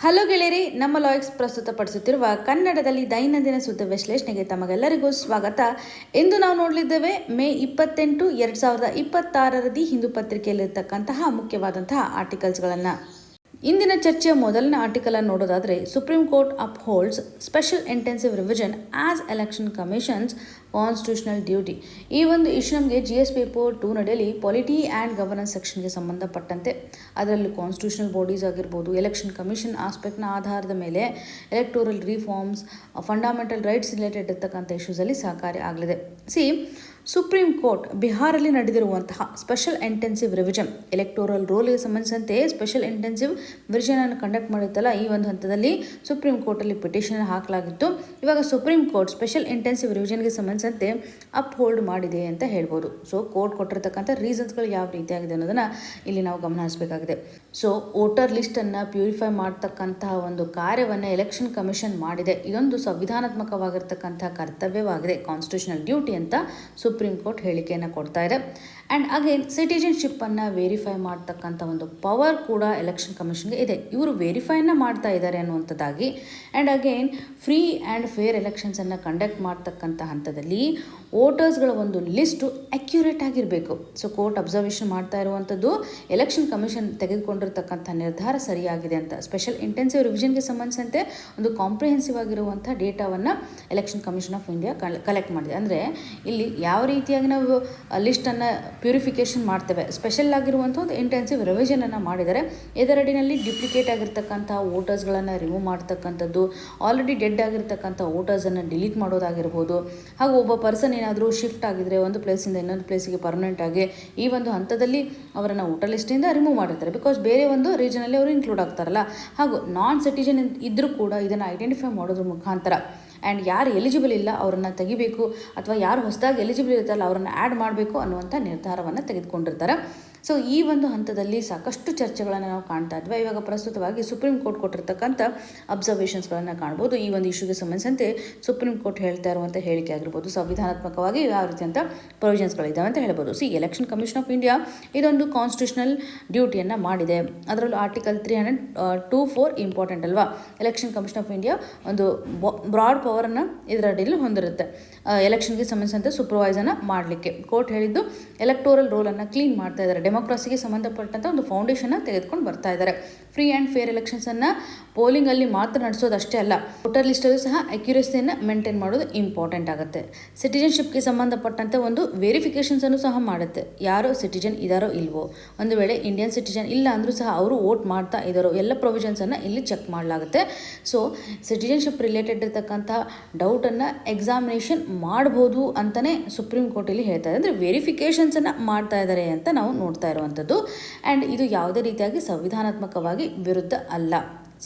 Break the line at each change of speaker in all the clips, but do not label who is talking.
Hello ಗೆಳೆಯರಿ, ನಮ್ಮ ಲಾಯಕ್ಸ್ ಪ್ರಸ್ತುತಪಡಿಸುತ್ತಿರುವ ಕನ್ನಡದಲ್ಲಿ ದೈನಂದಿನ ಸುದ್ದಿ ವಿಶ್ಲೇಷಣೆಗೆ ತಮಗೆಲ್ಲರಿಗೂ ಸ್ವಾಗತ. ಇಂದು ನಾವು ನೋಡಲಿದ್ದೇವೆ ಮೇ 28, 2026 ದಿ ಹಿಂದೂ ಪತ್ರಿಕೆಯಲ್ಲಿರ್ತಕ್ಕಂತಹ ಮುಖ್ಯವಾದಂತಹ ಆರ್ಟಿಕಲ್ಸ್ಗಳನ್ನು. ಇಂದಿನ ಚರ್ಚೆಯ ಮೊದಲನೇ ಆರ್ಟಿಕಲ್ ಅನ್ನು ನೋಡೋದಾದರೆ, supreme court upholds special intensive revision as election commission's constitutional duty. ಈ ಒಂದು ಇಶ್ಯೂ ನಮಗೆ GS ಪೇಪರ್ 2 ನಡೆಯಲಿ ಪಾಲಿಟಿ ಆ್ಯಂಡ್ ಗವರ್ನೆನ್ಸ್ ಸೆಕ್ಷನ್ಗೆ ಸಂಬಂಧಪಟ್ಟಂತೆ, ಅದರಲ್ಲಿ ಕಾನ್ಸ್ಟಿಟ್ಯೂಷನಲ್ ಬಾಡೀಸ್ ಆಗಿರ್ಬೋದು, ಎಲೆಕ್ಷನ್ ಕಮಿಷನ್ ಆಸ್ಪೆಕ್ಟ್ನ ಆಧಾರದ ಮೇಲೆ electoral reforms, fundamental rights related ಇರ್ತಕ್ಕಂಥ ಇಶ್ಯೂಸಲ್ಲಿ ಸಹಕಾರಿ ಆಗಲಿದೆ. ಸುಪ್ರೀಂ ಕೋರ್ಟ್ ಬಿಹಾರಲ್ಲಿ ನಡೆದಿರುವಂತಹ ಸ್ಪೆಷಲ್ ಇಂಟೆನ್ಸಿವ್ ರಿವಿಷನ್ ಎಲೆಕ್ಟೋರಲ್ ರೋಲ್ಗೆ ಸಂಬಂಧಿಸಿದಂತೆ ಸ್ಪೆಷಲ್ ಇಂಟೆನ್ಸಿವ್ ರಿವಿಷನ್ ಅನ್ನು ಕಂಡಕ್ಟ್ ಮಾಡಿತ್ತಲ್ಲ, ಈ ಒಂದು ಹಂತದಲ್ಲಿ ಸುಪ್ರೀಂ ಕೋರ್ಟಲ್ಲಿ ಪಿಟಿಷನ್ ಹಾಕಲಾಗಿತ್ತು. ಇವಾಗ ಸುಪ್ರೀಂ ಕೋರ್ಟ್ ಸ್ಪೆಷಲ್ ಇಂಟೆನ್ಸಿವ್ ರಿವಿಷನ್ಗೆ ಸಂಬಂಧಿಸಿದಂತೆ ಅಪ್ ಹೋಲ್ಡ್ ಮಾಡಿದೆ ಅಂತ ಹೇಳ್ಬೋದು. ಕೋರ್ಟ್ ಕೊಟ್ಟಿರ್ತಕ್ಕಂಥ ರೀಸನ್ಸ್ಗಳು ಯಾವ ರೀತಿಯಾಗಿದೆ ಅನ್ನೋದನ್ನು ಇಲ್ಲಿ ನಾವು ಗಮನ ಹರಿಸಬೇಕಾಗಿದೆ. ವೋಟರ್ ಲಿಸ್ಟನ್ನು ಪ್ಯೂರಿಫೈ ಮಾಡ್ತಕ್ಕಂತಹ ಒಂದು ಕಾರ್ಯವನ್ನು ಎಲೆಕ್ಷನ್ ಕಮಿಷನ್ ಮಾಡಿದೆ. ಇದೊಂದು ಸಂವಿಧಾನಾತ್ಮಕವಾಗಿರ್ತಕ್ಕಂಥ ಕರ್ತವ್ಯವಾಗಿದೆ, ಕಾನ್ಸ್ಟಿಟ್ಯೂಷನಲ್ ಡ್ಯೂಟಿ ಅಂತ ಸುಪ್ರೀಂ ಕೋರ್ಟ್ ಹೇಳಿಕೆಯನ್ನು ಕೊಡ್ತಾ ಇದೆ. ಆ್ಯಂಡ್ ಅಗೇನ್ ಸಿಟಿಜನ್ಶಿಪ್ಪನ್ನು ವೆರಿಫೈ ಮಾಡ್ತಕ್ಕಂಥ ಒಂದು ಪವರ್ ಕೂಡ ಎಲೆಕ್ಷನ್ ಕಮಿಷನ್ಗೆ ಇದೆ. ಇವರು ವೆರಿಫೈನ ಮಾಡ್ತಾ ಇದ್ದಾರೆ ಅನ್ನುವಂಥದ್ದಾಗಿ. And again free and fair ಎಲೆಕ್ಷನ್ಸನ್ನು ಕಂಡಕ್ಟ್ ಮಾಡ್ತಕ್ಕಂಥ ಹಂತದಲ್ಲಿ ವೋಟರ್ಸ್ಗಳ ಒಂದು ಲಿಸ್ಟು ಅಕ್ಯುರೇಟ್ ಆಗಿರಬೇಕು. ಕೋರ್ಟ್ ಅಬ್ಸರ್ವೇಷನ್ ಮಾಡ್ತಾ ಇರುವಂಥದ್ದು ಎಲೆಕ್ಷನ್ ಕಮಿಷನ್ ತೆಗೆದುಕೊಂಡಿರ್ತಕ್ಕಂಥ ನಿರ್ಧಾರ ಸರಿಯಾಗಿದೆ ಅಂತ. ಸ್ಪೆಷಲ್ ಇಂಟೆನ್ಸಿವ್ ರಿವಿಷನ್ಗೆ ಸಂಬಂಧಿಸಿದಂತೆ ಒಂದು ಕಾಂಪ್ರಿಹೆನ್ಸಿವ್ ಆಗಿರುವಂಥ ಡೇಟಾವನ್ನು election commission of India collect ಮಾಡಿದೆ. ಅಂದರೆ ಇಲ್ಲಿ ಯಾವ ರೀತಿಯಾಗಿ ನಾವು ಲಿಸ್ಟನ್ನು ಪ್ಯೂರಿಫಿಕೇಷನ್ ಮಾಡ್ತೇವೆ, ಸ್ಪೆಷಲ್ ಆಗಿರುವಂಥ ಒಂದು ಇಂಟೆನ್ಸಿವ್ ರಿವಿಷನನ್ನು ಮಾಡಿದರೆ ಇದರಡಿನಲ್ಲಿ ಡ್ಯೂಪ್ಲಿಕೇಟ್ ಆಗಿರ್ತಕ್ಕಂಥ ವೋಟರ್ಸ್ಗಳನ್ನು ರಿಮೂವ್ ಮಾಡ್ತಕ್ಕಂಥದ್ದು, ಆಲ್ರೆಡಿ ಡೆಡ್ ಆಗಿರ್ತಕ್ಕಂಥ ವೋಟರ್ಸನ್ನು ಡಿಲೀಟ್ ಮಾಡೋದಾಗಿರ್ಬೋದು, ಹಾಗೂ ಒಬ್ಬ ಪರ್ಸನ್ ಏನಾದರೂ ಶಿಫ್ಟ್ ಆಗಿದ್ರೆ ಒಂದು ಪ್ಲೇಸಿಂದ ಇನ್ನೊಂದು ಪ್ಲೇಸಿಗೆ ಪರ್ಮನೆಂಟ್ ಆಗಿ ಈ ಒಂದು ಹಂತದಲ್ಲಿ ಅವರನ್ನು ವೋಟರ್ ಲಿಸ್ಟಿಂದ ರಿಮೂವ್ ಮಾಡಿರ್ತಾರೆ. ಬಿಕಾಸ್ ಬೇರೆ ಒಂದು ರೀಜನಲ್ಲಿ ಅವರು ಇನ್ಕ್ಲೂಡ್ ಆಗ್ತಾರಲ್ಲ. ಹಾಗೂ ನಾನ್ ಸಿಟಿಜನ್ ಇದ್ದರೂ ಕೂಡ ಇದನ್ನು ಐಡೆಂಟಿಫೈ ಮಾಡೋದ್ರ ಮುಖಾಂತರ ಆ್ಯಂಡ್ ಯಾರು ಎಲಿಜಿಬಲ್ ಇಲ್ಲ ಅವರನ್ನು ತೆಗಿಬೇಕು, ಅಥವಾ ಯಾರು ಹೊಸದಾಗಿ ಎಲಿಜಿಬಲ್ ಇರ್ತಾರಲ್ಲ ಅವರನ್ನು ಆ್ಯಡ್ ಮಾಡಬೇಕು ಅನ್ನುವಂಥ ನಿರ್ಧಾರವನ್ನು ತೆಗೆದುಕೊಂಡಿರ್ತಾರೆ. ಈ ಒಂದು ಹಂತದಲ್ಲಿ ಸಾಕಷ್ಟು ಚರ್ಚೆಗಳನ್ನು ನಾವು ಕಾಣ್ತಾ ಇದ್ವಿ. ಇವಾಗ ಪ್ರಸ್ತುತವಾಗಿ ಸುಪ್ರೀಂ ಕೋರ್ಟ್ ಕೊಟ್ಟಿರ್ತಕ್ಕಂಥ ಅಬ್ಸರ್ವೇಷನ್ಸ್ಗಳನ್ನು ಕಾಣ್ಬೋದು. ಈ ಒಂದು ಇಶ್ಯೂಗೆ ಸಂಬಂಧಿಸಿದಂತೆ ಸುಪ್ರೀಂ ಕೋರ್ಟ್ ಹೇಳ್ತಾ ಇರುವಂಥ ಹೇಳಿಕೆ ಆಗಿರ್ಬೋದು, ಸಂವಿಧಾನಾತ್ಮಕವಾಗಿ ಯಾವ ರೀತಿ ಅಂತ ಪ್ರೊವಿಷನ್ಸ್ಗಳಿದ್ದಾವೆ ಅಂತ ಹೇಳ್ಬೋದು. ಎಲೆಕ್ಷನ್ ಕಮಿಷನ್ ಆಫ್ ಇಂಡಿಯಾ ಇದೊಂದು ಕಾನ್ಸ್ಟಿಟ್ಯೂಷನಲ್ ಡ್ಯೂಟಿಯನ್ನು ಮಾಡಿದೆ. ಅದರಲ್ಲೂ ಆರ್ಟಿಕಲ್ 324 ಇಂಪಾರ್ಟೆಂಟ್ ಅಲ್ವಾ. ಎಲೆಕ್ಷನ್ ಕಮಿಷನ್ ಆಫ್ ಇಂಡಿಯಾ ಒಂದು ಬ್ರಾಡ್ ಪವರನ್ನು ಇದರ ಅಡಿಯಲ್ಲಿ ಹೊಂದಿರುತ್ತೆ. ಎಲೆಕ್ಷನ್ಗೆ ಸಂಬಂಧಿಸಿದಂತೆ ಸೂಪರ್ವೈಸನ್ನು ಮಾಡಲಿಕ್ಕೆ ಕೋರ್ಟ್ ಹೇಳಿದ್ದು ಎಲೆಕ್ಟೋರಲ್ ರೋಲನ್ನು ಕ್ಲೀನ್ ಮಾಡ್ತಾ ಇದ್ದಾರೆ. ಡೆಮೋಕ್ರಸಿಗೆ ಸಂಬಂಧಪಟ್ಟಂಥ ಒಂದು ಫೌಂಡೇಶನ್ನ ತೆಗೆದುಕೊಂಡು ಬರ್ತಾ ಇದ್ದಾರೆ. ಫ್ರೀ ಆ್ಯಂಡ್ ಫೇರ್ ಎಲೆಕ್ಷನ್ಸನ್ನು ಪೋಲಿಂಗಲ್ಲಿ ಮಾತ್ರ ನಡೆಸೋದಷ್ಟೇ ಅಲ್ಲ, ವೋಟರ್ ಲಿಸ್ಟಲ್ಲೂ ಸಹ ಅಕ್ಯುರೇಸಿಯನ್ನು ಮೇಂಟೈನ್ ಮಾಡೋದು ಇಂಪಾರ್ಟೆಂಟ್ ಆಗುತ್ತೆ. ಸಿಟಿಜನ್ಶಿಪ್ಗೆ ಸಂಬಂಧಪಟ್ಟಂತೆ ಒಂದು ವೆರಿಫಿಕೇಷನ್ಸನ್ನು ಸಹ ಮಾಡುತ್ತೆ. ಯಾರು ಸಿಟಿಜನ್ ಇದ್ದಾರೋ ಇಲ್ವೋ, ಒಂದು ವೇಳೆ ಇಂಡಿಯನ್ ಸಿಟಿಜನ್ ಇಲ್ಲ ಅಂದರೂ ಸಹ ಅವರು ವೋಟ್ ಮಾಡ್ತಾ ಇದ್ದಾರೋ, ಎಲ್ಲ ಪ್ರೊವಿಷನ್ಸನ್ನು ಇಲ್ಲಿ ಚೆಕ್ ಮಾಡಲಾಗುತ್ತೆ. ಸಿಟಿಜನ್ಶಿಪ್ ರಿಲೇಟೆಡ್ ಇರ್ತಕ್ಕಂಥ ಡೌಟನ್ನು ಎಕ್ಸಾಮಿನೇಷನ್ ಮಾಡ್ಬೋದು ಅಂತಲೇ ಸುಪ್ರೀಂ ಕೋರ್ಟಲ್ಲಿ ಹೇಳ್ತಾ ಇದೆ. ಅಂದರೆ ವೆರಿಫಿಕೇಷನ್ಸನ್ನು ಮಾಡ್ತಾ ಇದ್ದಾರೆ ಅಂತ ನಾವು ನೋಡ್ತಾ ಇರುವಂಥದ್ದು. ಆ್ಯಂಡ್ ಇದು ಯಾವುದೇ ರೀತಿಯಾಗಿ ಸಂವಿಧಾನಾತ್ಮಕವಾಗಿ ವಿರುದ್ಧ ಅಲ್ಲ.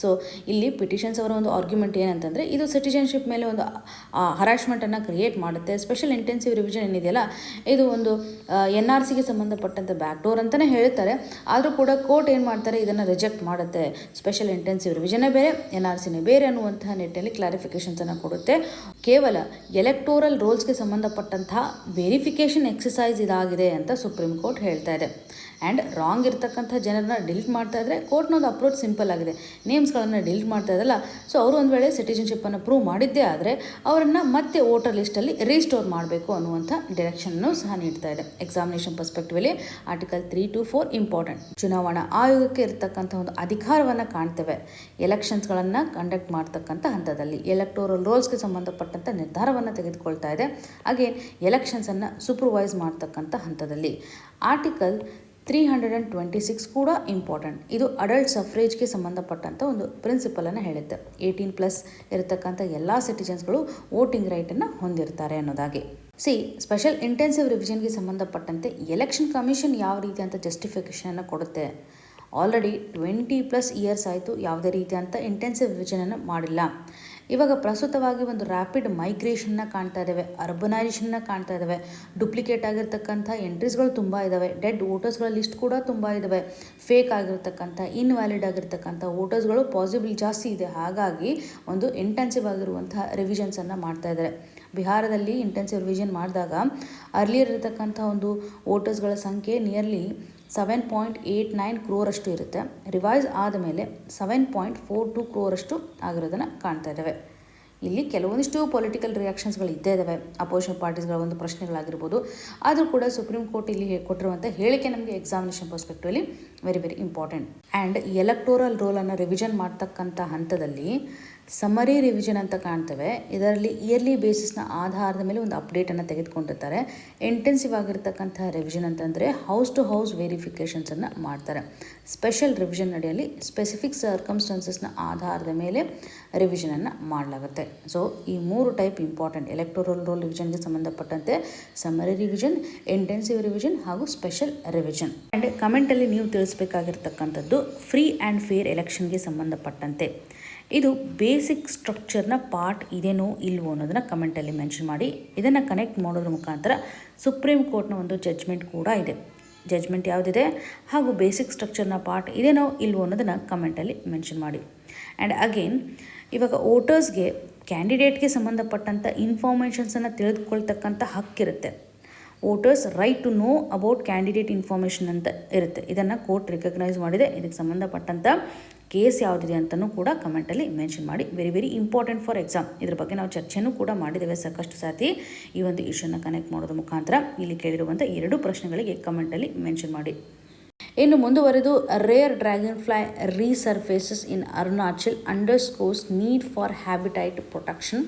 ಇಲ್ಲಿ ಪಿಟಿಷನ್ಸ್ ಅವರ ಒಂದು ಆರ್ಗ್ಯುಮೆಂಟ್ ಏನಂತಂದರೆ, ಇದು ಸಿಟಿಜನ್ಶಿಪ್ ಮೇಲೆ ಒಂದು ಹರಾಸ್ಮೆಂಟನ್ನು ಕ್ರಿಯೇಟ್ ಮಾಡುತ್ತೆ. ಸ್ಪೆಷಲ್ ಇಂಟೆನ್ಸಿವ್ ರಿವಿಷನ್ ಏನಿದೆಯಲ್ಲ, ಇದು ಒಂದು NRCಗೆ ಸಂಬಂಧಪಟ್ಟಂತೆ ಬ್ಯಾಕ್ಡೋರ್ ಅಂತಲೇ ಹೇಳ್ತಾರೆ. ಆದರೂ ಕೂಡ ಕೋರ್ಟ್ ಏನು ಮಾಡ್ತಾರೆ, ಇದನ್ನು ರಿಜೆಕ್ಟ್ ಮಾಡುತ್ತೆ. ಸ್ಪೆಷಲ್ ಇಂಟೆನ್ಸಿವ್ ರಿವಿಷನ್ನೇ ಬೇರೆ, NRCನೇ ಬೇರೆ ಅನ್ನುವಂತಹ ನಿಟ್ಟಿನಲ್ಲಿ ಕ್ಲಾರಿಫಿಕೇಷನ್ಸನ್ನು ಕೊಡುತ್ತೆ. ಕೇವಲ ಎಲೆಕ್ಟೋರಲ್ ರೋಲ್ಸ್ಗೆ ಸಂಬಂಧಪಟ್ಟಂತಹ ವೆರಿಫಿಕೇಷನ್ ಎಕ್ಸಸೈಸ್ ಇದಾಗಿದೆ ಅಂತ ಸುಪ್ರೀಂ ಕೋರ್ಟ್ ಹೇಳ್ತಾ ಇದೆ. ಆ್ಯಂಡ್ ರಾಂಗ್ ಇರ್ತಕ್ಕಂಥ ಜನರನ್ನ ಡಿಲೀಟ್ ಮಾಡ್ತಾ ಇದ್ದರೆ ಕೋರ್ಟ್ನೊಂದು ಅಪ್ರೋಚ್ ಸಿಂಪಲ್ ಆಗಿದೆ. ನೇಮ್ಸ್ಗಳನ್ನು ಡಿಲೀಟ್ ಮಾಡ್ತಾ ಇದ್ದಲ್ಲ, ಅವರು ಒಂದು ವೇಳೆ ಸಿಟಿಜನ್ಶಿಪ್ಪನ್ನು ಪ್ರೂವ್ ಮಾಡಿದ್ದೇ ಆದರೆ ಅವರನ್ನು ಮತ್ತೆ ವೋಟರ್ ಲಿಸ್ಟಲ್ಲಿ ರೀಸ್ಟೋರ್ ಮಾಡಬೇಕು ಅನ್ನುವಂಥ ಡೈರೆಕ್ಷನ್ನು ಸಹ ನೀಡ್ತಾ ಇದೆ. Examination perspectively article 324 important. ಚುನಾವಣಾ ಆಯೋಗಕ್ಕೆ ಇರತಕ್ಕಂಥ ಒಂದು ಅಧಿಕಾರವನ್ನು ಕಾಣ್ತೇವೆ. ಎಲೆಕ್ಷನ್ಸ್ಗಳನ್ನು ಕಂಡಕ್ಟ್ ಮಾಡ್ತಕ್ಕಂಥ ಹಂತದಲ್ಲಿ ಎಲೆಕ್ಟೋರಲ್ ರೋಲ್ಸ್ಗೆ ಸಂಬಂಧಪಟ್ಟಂಥ ನಿರ್ಧಾರವನ್ನು ತೆಗೆದುಕೊಳ್ತಾ ಇದೆ. ಅಗೇನ್ ಎಲೆಕ್ಷನ್ಸನ್ನು ಸೂಪರ್ವೈಸ್ ಮಾಡ್ತಕ್ಕಂಥ ಹಂತದಲ್ಲಿ ಆರ್ಟಿಕಲ್ 326 ಕೂಡ ಇಂಪಾರ್ಟೆಂಟ್. ಇದು ಅಡಲ್ಟ್ ಸಫ್ರೇಜ್ಗೆ ಸಂಬಂಧಪಟ್ಟಂಥ ಒಂದು ಪ್ರಿನ್ಸಿಪಲನ್ನು ಹೇಳುತ್ತೆ. 18+ ಇರತಕ್ಕಂಥ ಎಲ್ಲ ಸಿಟಿಜನ್ಸ್ಗಳು ವೋಟಿಂಗ್ ರೈಟನ್ನು ಹೊಂದಿರ್ತಾರೆ ಅನ್ನೋದಾಗಿ. ಸ್ಪೆಷಲ್ ಇಂಟೆನ್ಸಿವ್ ರಿವಿಷನ್ಗೆ ಸಂಬಂಧಪಟ್ಟಂತೆ ಎಲೆಕ್ಷನ್ ಕಮಿಷನ್ ಯಾವ ರೀತಿ ಅಂತ ಜಸ್ಟಿಫಿಕೇಷನನ್ನು ಕೊಡುತ್ತೆ. ಆಲ್ರೆಡಿ 20+ ಇಯರ್ಸ್ ಆಯಿತು, ಯಾವುದೇ ರೀತಿಯಂಥ ಇಂಟೆನ್ಸಿವ್ ರಿವಿಷನನ್ನು ಮಾಡಿಲ್ಲ. ಇವಾಗ ಪ್ರಸ್ತುತವಾಗಿ ಒಂದು ರ್ಯಾಪಿಡ್ ಮೈಗ್ರೇಷನ್ನ ಕಾಣ್ತಾ ಇದ್ದಾವೆ, ಅರ್ಬನೈಸೇಷನ್ನ ಕಾಣ್ತಾ ಇದ್ದಾವೆ, ಡುಪ್ಲಿಕೇಟ್ ಆಗಿರ್ತಕ್ಕಂಥ ಎಂಟ್ರೀಸ್ಗಳು ತುಂಬ ಇದ್ದಾವೆ, ಡೆಡ್ ವೋಟರ್ಸ್ಗಳ ಲಿಸ್ಟ್ ಕೂಡ ತುಂಬ ಇದ್ದಾವೆ, ಫೇಕ್ ಆಗಿರ್ತಕ್ಕಂಥ ಇನ್ವ್ಯಾಲಿಡ್ ಆಗಿರ್ತಕ್ಕಂಥ ವೋಟರ್ಸ್ಗಳು ಪಾಸಿಬಲ್ ಜಾಸ್ತಿ ಇದೆ. ಹಾಗಾಗಿ ಒಂದು ಇಂಟೆನ್ಸಿವ್ ಆಗಿರುವಂಥ ರಿವಿಷನ್ಸನ್ನು ಮಾಡ್ತಾ ಇದ್ದಾರೆ. ಬಿಹಾರದಲ್ಲಿ ಇಂಟೆನ್ಸಿವ್ ರಿವಿಷನ್ ಮಾಡಿದಾಗ ಅರ್ಲಿಯರ್ ಇರತಕ್ಕಂಥ ಒಂದು ವೋಟರ್ಸ್ಗಳ ಸಂಖ್ಯೆ ನಿಯರ್ಲಿ 7.89 ಕ್ರೋರಷ್ಟು ಇರುತ್ತೆ. ರಿವೈಸ್ ಆದಮೇಲೆ 7.42 ಕ್ರೋರಷ್ಟು ಆಗಿರೋದನ್ನು ಕಾಣ್ತಾ ಇದ್ದಾವೆ. ಇಲ್ಲಿ ಕೆಲವೊಂದಿಷ್ಟು ಪೊಲಿಟಿಕಲ್ ರಿಯಾಕ್ಷನ್ಸ್ಗಳು ಇದ್ದೇ ಇದ್ದಾವೆ, ಅಪೋಸಿಷನ್ ಪಾರ್ಟೀಸ್ಗಳ ಒಂದು ಪ್ರಶ್ನೆಗಳಾಗಿರ್ಬೋದು. ಆದರೂ ಕೂಡ ಸುಪ್ರೀಂ ಕೋರ್ಟ್ ಇಲ್ಲಿ ಕೊಟ್ಟಿರುವಂಥ ಹೇಳಿಕೆ ನಮಗೆ ಎಕ್ಸಾಮಿನೇಷನ್ ಪರ್ಸ್ಪೆಕ್ಟಿವಲ್ಲಿ very very important. And electoral ರೋಲನ್ನು ರಿವಿಷನ್ ಮಾಡ್ತಕ್ಕಂಥ ಹಂತದಲ್ಲಿ ಸಮರಿ ರಿವಿಷನ್ ಅಂತ ಕಾಣ್ತೇವೆ. ಇದರಲ್ಲಿ ಇಯರ್ಲಿ ಬೇಸಿಸ್ನ ಆಧಾರದ ಮೇಲೆ ಒಂದು ಅಪ್ಡೇಟನ್ನು ತೆಗೆದುಕೊಂಡಿರ್ತಾರೆ. ಇಂಟೆನ್ಸಿವ್ ಆಗಿರ್ತಕ್ಕಂಥ ರಿವಿಷನ್ ಅಂತಂದರೆ ಹೌಸ್ ಟು ಹೌಸ್ ವೆರಿಫಿಕೇಷನ್ಸನ್ನು ಮಾಡ್ತಾರೆ. ಸ್ಪೆಷಲ್ ರಿವಿಷನ್ ಅಡಿಯಲ್ಲಿ ಸ್ಪೆಸಿಫಿಕ್ ಸರ್ಕಮ್ಸ್ಟಾನ್ಸಸ್ನ ಆಧಾರದ ಮೇಲೆ ರಿವಿಷನನ್ನು ಮಾಡಲಾಗುತ್ತೆ. ಸೊ ಈ 3 ಟೈಪ್ ಇಂಪಾರ್ಟೆಂಟ್ ಎಲೆಕ್ಟೋರಲ್ ರೋಲ್ ರಿವಿಷನ್ಗೆ ಸಂಬಂಧಪಟ್ಟಂತೆ ಸಮರಿ ರಿವಿಷನ್, ಇಂಟೆನ್ಸಿವ್ ರಿವಿಷನ್ ಹಾಗೂ ಸ್ಪೆಷಲ್ ರಿವಿಷನ್. ಆ್ಯಂಡ್ ಕಮೆಂಟಲ್ಲಿ ನೀವು ತಿಳಿಸ್ಬೇಕಾಗಿರ್ತಕ್ಕಂಥದ್ದು ಫ್ರೀ ಆ್ಯಂಡ್ ಫೇರ್ ಎಲೆಕ್ಷನ್ಗೆ ಸಂಬಂಧಪಟ್ಟಂತೆ ಇದು ಬೇಸಿಕ್ ಸ್ಟ್ರಕ್ಚರ್ನ ಪಾರ್ಟ್ ಇದೇನೋ ಇಲ್ವೋ ಅನ್ನೋದನ್ನು ಕಮೆಂಟಲ್ಲಿ ಮೆನ್ಷನ್ ಮಾಡಿ. ಇದನ್ನು ಕನೆಕ್ಟ್ ಮಾಡೋದ್ರ ಮುಖಾಂತರ ಸುಪ್ರೀಂ ಕೋರ್ಟ್ನ ಒಂದು ಜಡ್ಜ್ಮೆಂಟ್ ಕೂಡ ಇದೆ. ಜಡ್ಜ್ಮೆಂಟ್ ಯಾವುದಿದೆ ಹಾಗೂ ಬೇಸಿಕ್ ಸ್ಟ್ರಕ್ಚರ್ನ ಪಾರ್ಟ್ ಇದೇನೋ ಇಲ್ವೋ ಅನ್ನೋದನ್ನು ಕಮೆಂಟಲ್ಲಿ ಮೆನ್ಷನ್ ಮಾಡಿ. ಆ್ಯಂಡ್ ಅಗೇನ್ ಇವಾಗ ವೋಟರ್ಸ್ಗೆ ಕ್ಯಾಂಡಿಡೇಟ್ಗೆ ಸಂಬಂಧಪಟ್ಟಂಥ ಇನ್ಫಾರ್ಮೇಷನ್ಸನ್ನು ತಿಳಿದುಕೊಳ್ತಕ್ಕಂಥ ಹಕ್ಕಿರುತ್ತೆ. Voters right to know about candidate information ಅಂತ ಇರುತ್ತೆ. ಇದನ್ನು ಕೋರ್ಟ್ ರಿಕಗ್ನೈಸ್ ಮಾಡಿದೆ. ಇದಕ್ಕೆ ಸಂಬಂಧಪಟ್ಟಂಥ ಕೇಸ್ ಯಾವುದಿದೆ ಅಂತಲೂ ಕೂಡ ಕಮೆಂಟಲ್ಲಿ ಮೆನ್ಷನ್ ಮಾಡಿ. Very very important for exam. ಇದ್ರ ಬಗ್ಗೆ ನಾವು ಚರ್ಚೆನೂ ಕೂಡ ಮಾಡಿದ್ದೇವೆ ಸಾಕಷ್ಟು ಸಾತಿ. ಈ ಒಂದು ಇಶ್ಯೂನ ಕನೆಕ್ಟ್ ಮಾಡೋದ್ರ ಮುಖಾಂತರ ಇಲ್ಲಿ ಕೇಳಿರುವಂಥ 2 ಪ್ರಶ್ನೆಗಳಿಗೆ ಕಮೆಂಟಲ್ಲಿ ಮೆನ್ಷನ್ ಮಾಡಿ. ಇನ್ನು ಮುಂದುವರೆದು rare dragonfly resurfaces in Arunachal underscores need for habitat protection.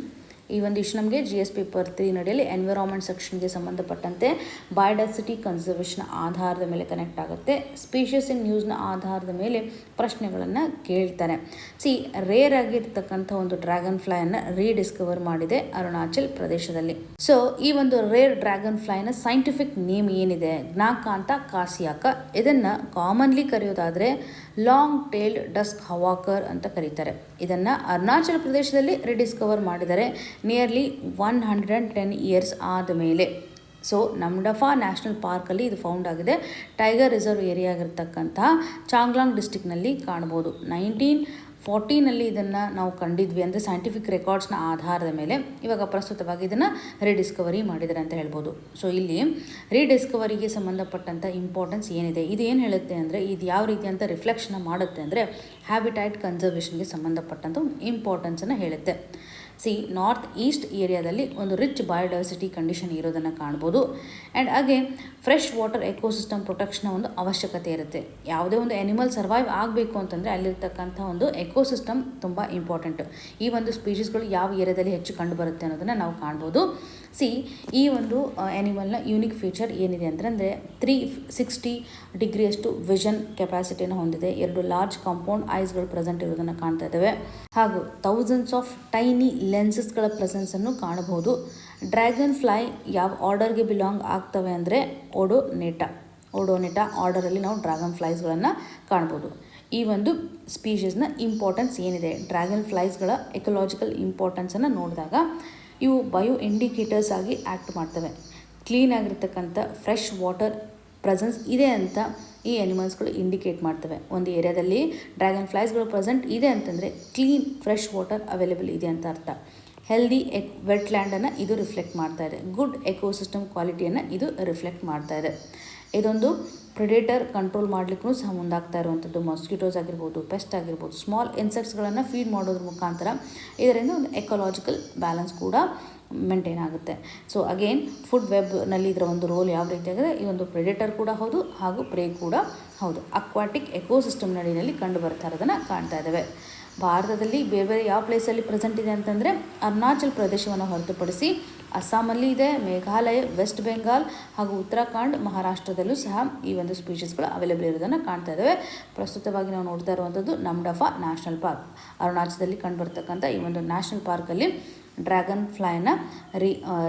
ಈ ಒಂದು ಇಶ್ಯೂ ನಮಗೆ GS ಪೇಪರ್ 3 ನಡೆಯಲ್ಲಿ ಎನ್ವಿರಾನ್ಮೆಂಟ್ ಸೆಕ್ಷನ್ಗೆ ಸಂಬಂಧಪಟ್ಟಂತೆ ಬಯೋಡೈವರ್ಸಿಟಿ ಕನ್ಸರ್ವೇಷನ್ ಆಧಾರದ ಮೇಲೆ ಕನೆಕ್ಟ್ ಆಗುತ್ತೆ. ಸ್ಪೀಷೀಸ್ ಇನ್ ನ್ಯೂಸ್ನ ಆಧಾರದ ಮೇಲೆ ಪ್ರಶ್ನೆಗಳನ್ನು ಕೇಳ್ತಾರೆ. ರೇರ್ ಆಗಿರ್ತಕ್ಕಂಥ ಒಂದು ಡ್ರ್ಯಾಗನ್ ಫ್ಲೈಯನ್ನು ರೀಡಿಸ್ಕವರ್ ಮಾಡಿದೆ ಅರುಣಾಚಲ್ ಪ್ರದೇಶದಲ್ಲಿ. ಸೊ ಈ ಒಂದು ರೇರ್ ಡ್ರ್ಯಾಗನ್ ಫ್ಲೈನ ಸೈಂಟಿಫಿಕ್ ನೇಮ್ ಏನಿದೆ, ಗ್ನಾಕಾಂತ ಕಾಸಿಯಾಕ. ಇದನ್ನು ಕಾಮನ್ಲಿ ಕರೆಯೋದಾದರೆ ಲಾಂಗ್ ಟೇಲ್ಡ್ ಡಸ್ಕ್ ಹವಾಕರ್ ಅಂತ ಕರೀತಾರೆ. ಇದನ್ನು ಅರುಣಾಚಲ ಪ್ರದೇಶದಲ್ಲಿ ರಿಡಿಸ್ಕವರ್ ಮಾಡಿದ್ದಾರೆ ನಿಯರ್ಲಿ 110 ಇಯರ್ಸ್ ಆದಮೇಲೆ. ಸೊ ನಮ್ಡಫಾ ನ್ಯಾಷನಲ್ ಪಾರ್ಕಲ್ಲಿ ಇದು ಫೌಂಡ್ ಆಗಿದೆ. ಟೈಗರ್ ರಿಸರ್ವ್ ಏರಿಯಾ ಆಗಿರ್ತಕ್ಕಂತಹ ಚಾಂಗ್ಲಾಂಗ್ ಡಿಸ್ಟಿಕ್ನಲ್ಲಿ ಕಾಣ್ಬೋದು. 1940ನಲ್ಲಿ ಇದನ್ನು ನಾವು ಕಂಡಿದ್ವಿ, ಅಂದರೆ ಸೈಂಟಿಫಿಕ್ ರೆಕಾರ್ಡ್ಸ್ನ ಆಧಾರದ ಮೇಲೆ. ಇವಾಗ ಪ್ರಸ್ತುತವಾಗಿ ಇದನ್ನು ರೀಡಿಸ್ಕವರಿ ಮಾಡಿದ್ದಾರೆ ಅಂತ ಹೇಳ್ಬೋದು. ಸೊ ಇಲ್ಲಿ ರೀಡಿಸ್ಕವರಿಗೆ ಸಂಬಂಧಪಟ್ಟಂಥ ಇಂಪಾರ್ಟೆನ್ಸ್ ಏನಿದೆ, ಇದು ಏನು ಹೇಳುತ್ತೆ ಅಂದರೆ ಇದು ಯಾವ ರೀತಿ ಅಂತ ರಿಫ್ಲೆಕ್ಷನ್ ಮಾಡುತ್ತೆ ಅಂದರೆ ಹ್ಯಾಬಿಟೈಟ್ ಕನ್ಸರ್ವೇಷನ್ಗೆ ಸಂಬಂಧಪಟ್ಟಂಥ ಇಂಪಾರ್ಟೆನ್ಸನ್ನು ಹೇಳುತ್ತೆ. ನಾರ್ತ್ ಈಸ್ಟ್ ಏರಿಯಾದಲ್ಲಿ ಒಂದು ರಿಚ್ ಬಯೋಡೈವರ್ಸಿಟಿ ಕಂಡೀಷನ್ ಇರೋದನ್ನು ಕಾಣ್ಬೋದು. ಆ್ಯಂಡ್ ಹಾಗೆ ಫ್ರೆಶ್ ವಾಟರ್ ಎಕೋಸಿಸ್ಟಮ್ ಪ್ರೊಟೆಕ್ಷನ್ ಒಂದು ಅವಶ್ಯಕತೆ ಇರುತ್ತೆ. ಯಾವುದೇ ಒಂದು ಎನಿಮಲ್ ಸರ್ವೈವ್ ಆಗಬೇಕು ಅಂತಂದರೆ ಅಲ್ಲಿರ್ತಕ್ಕಂಥ ಒಂದು ಎಕೋಸಿಸ್ಟಮ್ ತುಂಬ ಇಂಪಾರ್ಟೆಂಟ್. ಈ ಒಂದು ಸ್ಪೀಷೀಸ್ಗಳು ಯಾವ ಏರಿಯಾದಲ್ಲಿ ಹೆಚ್ಚು ಕಂಡು ಬರುತ್ತೆ ಅನ್ನೋದನ್ನು ನಾವು ಕಾಣ್ಬೋದು. ಈ ಒಂದು ಆ್ಯನಿಮಲ್ನ ಯೂನಿಕ್ ಫೀಚರ್ ಏನಿದೆ ಅಂದರೆ 360 ಡಿಗ್ರಿಯಷ್ಟು ವಿಷನ್ ಕೆಪಾಸಿಟಿಯನ್ನು ಹೊಂದಿದೆ. 2 ಲಾರ್ಜ್ ಕಾಂಪೌಂಡ್ ಐಸ್ಗಳು ಪ್ರೆಸೆಂಟ್ ಇರೋದನ್ನು ಕಾಣ್ತಾ ಇದ್ದಾವೆ. ಹಾಗೂ ಥೌಸಂಡ್ಸ್ ಆಫ್ ಟೈನಿ ಲೆನ್ಸಸ್ಗಳ ಪ್ರೆಸೆನ್ಸನ್ನು ಕಾಣಬಹುದು. ಡ್ರ್ಯಾಗನ್ ಫ್ಲೈ ಯಾವ ಆರ್ಡರ್ಗೆ ಬಿಲಾಂಗ್ ಆಗ್ತವೆ ಅಂದರೆ ಓಡೋನೆಟಾ ಆರ್ಡರಲ್ಲಿ ನಾವು ಡ್ರ್ಯಾಗನ್ ಫ್ಲೈಸ್ಗಳನ್ನು ಕಾಣ್ಬೋದು. ಈ ಒಂದು ಸ್ಪೀಷೀಸ್ನ ಇಂಪಾರ್ಟೆನ್ಸ್ ಏನಿದೆ, ಡ್ರ್ಯಾಗನ್ ಫ್ಲೈಸ್ಗಳ ಎಕಲಾಜಿಕಲ್ ಇಂಪಾರ್ಟೆನ್ಸನ್ನು ನೋಡಿದಾಗ ಇವು ಬಯೋ ಇಂಡಿಕೇಟರ್ಸ್ ಆಗಿ ಆ್ಯಕ್ಟ್ ಮಾಡ್ತವೆ. ಕ್ಲೀನ್ ಆಗಿರ್ತಕ್ಕಂಥ ಫ್ರೆಶ್ ವಾಟರ್ ಪ್ರೆಸೆನ್ಸ್ ಇದೆ ಅಂತ ಈ ಅನಿಮಲ್ಸ್ಗಳು ಇಂಡಿಕೇಟ್ ಮಾಡ್ತವೆ. ಒಂದು ಏರಿಯಾದಲ್ಲಿ ಡ್ರ್ಯಾಗನ್ ಫ್ಲೈಸ್ಗಳು ಪ್ರೆಸೆಂಟ್ ಇದೆ ಅಂತಂದರೆ ಕ್ಲೀನ್ ಫ್ರೆಶ್ ವಾಟರ್ ಅವೈಲೇಬಲ್ ಇದೆ ಅಂತ ಅರ್ಥ. ಹೆಲ್ದಿ ವೆಟ್ಲ್ಯಾಂಡನ್ನು ಇದು ರಿಫ್ಲೆಕ್ಟ್ ಮಾಡ್ತಾ ಇದೆ. ಗುಡ್ ಎಕೋಸಿಸ್ಟಮ್ ಕ್ವಾಲಿಟಿಯನ್ನು ಇದು ರಿಫ್ಲೆಕ್ಟ್ ಮಾಡ್ತಾ ಇದೆ. ಇದೊಂದು ಪ್ರೆಡೇಟರ್ ಕಂಟ್ರೋಲ್ ಮಾಡಲಿಕ್ಕೂ ಸಹ ಮುಂದಾಗ್ತಾ ಇರುವಂಥದ್ದು. ಮಾಸ್ಕಿಟೋಸ್ ಆಗಿರ್ಬೋದು, ಪೆಸ್ಟ್ ಆಗಿರ್ಬೋದು, ಸ್ಮಾಲ್ ಇನ್ಸೆಕ್ಟ್ಸ್ಗಳನ್ನು ಫೀಡ್ ಮಾಡೋದ್ರ ಮುಖಾಂತರ ಇದರಿಂದ ಒಂದು ಎಕಲಾಜಿಕಲ್ ಬ್ಯಾಲೆನ್ಸ್ ಕೂಡ ಮೇಂಟೈನ್ ಆಗುತ್ತೆ. ಸೊ ಅಗೇನ್ ಫುಡ್ ವೆಬ್ನಲ್ಲಿ ಇದರ ಒಂದು ರೋಲ್ ಯಾವ ರೀತಿಯಾಗಿದೆ, ಈ ಒಂದು ಪ್ರೆಡೇಟರ್ ಕೂಡ ಹೌದು ಹಾಗೂ ಪ್ರೇ ಕೂಡ ಹೌದು. ಅಕ್ವಾಟಿಕ್ ಎಕೋಸಿಸ್ಟಮ್ ನಡಿನಲ್ಲಿ ಕಂಡು ಬರ್ತಾ ಇರೋದನ್ನು ಕಾಣ್ತಾ ಇದ್ದಾವೆ. ಭಾರತದಲ್ಲಿ ಬೇರೆ ಬೇರೆ ಯಾವ ಪ್ಲೇಸಲ್ಲಿ ಪ್ರೆಸೆಂಟ್ ಇದೆ ಅಂತಂದರೆ ಅರುಣಾಚಲ್ ಪ್ರದೇಶವನ್ನು ಹೊರತುಪಡಿಸಿ ಅಸ್ಸಾಮಲ್ಲಿ ಇದೆ, ಮೇಘಾಲಯ, ವೆಸ್ಟ್ ಬೆಂಗಾಲ್ ಹಾಗೂ ಉತ್ತರಾಖಂಡ್, ಮಹಾರಾಷ್ಟ್ರದಲ್ಲೂ ಸಹ ಈ ಒಂದು ಸ್ಪೀಷೀಸ್ಗಳು ಅವೈಲೇಬಲ್ ಇರೋದನ್ನು ಕಾಣ್ತಾ ಇದ್ದಾವೆ. ಪ್ರಸ್ತುತವಾಗಿ ನಾವು ನೋಡ್ತಾ ಇರುವಂಥದ್ದು ನಮ್ಡಫಾ ನ್ಯಾಷನಲ್ ಪಾರ್ಕ್. ಅರುಣಾಚಲದಲ್ಲಿ ಕಂಡುಬರ್ತಕ್ಕಂಥ ಈ ಒಂದು ನ್ಯಾಷನಲ್ ಪಾರ್ಕಲ್ಲಿ ಡ್ರ್ಯಾಗನ್ ಫ್ಲೈನ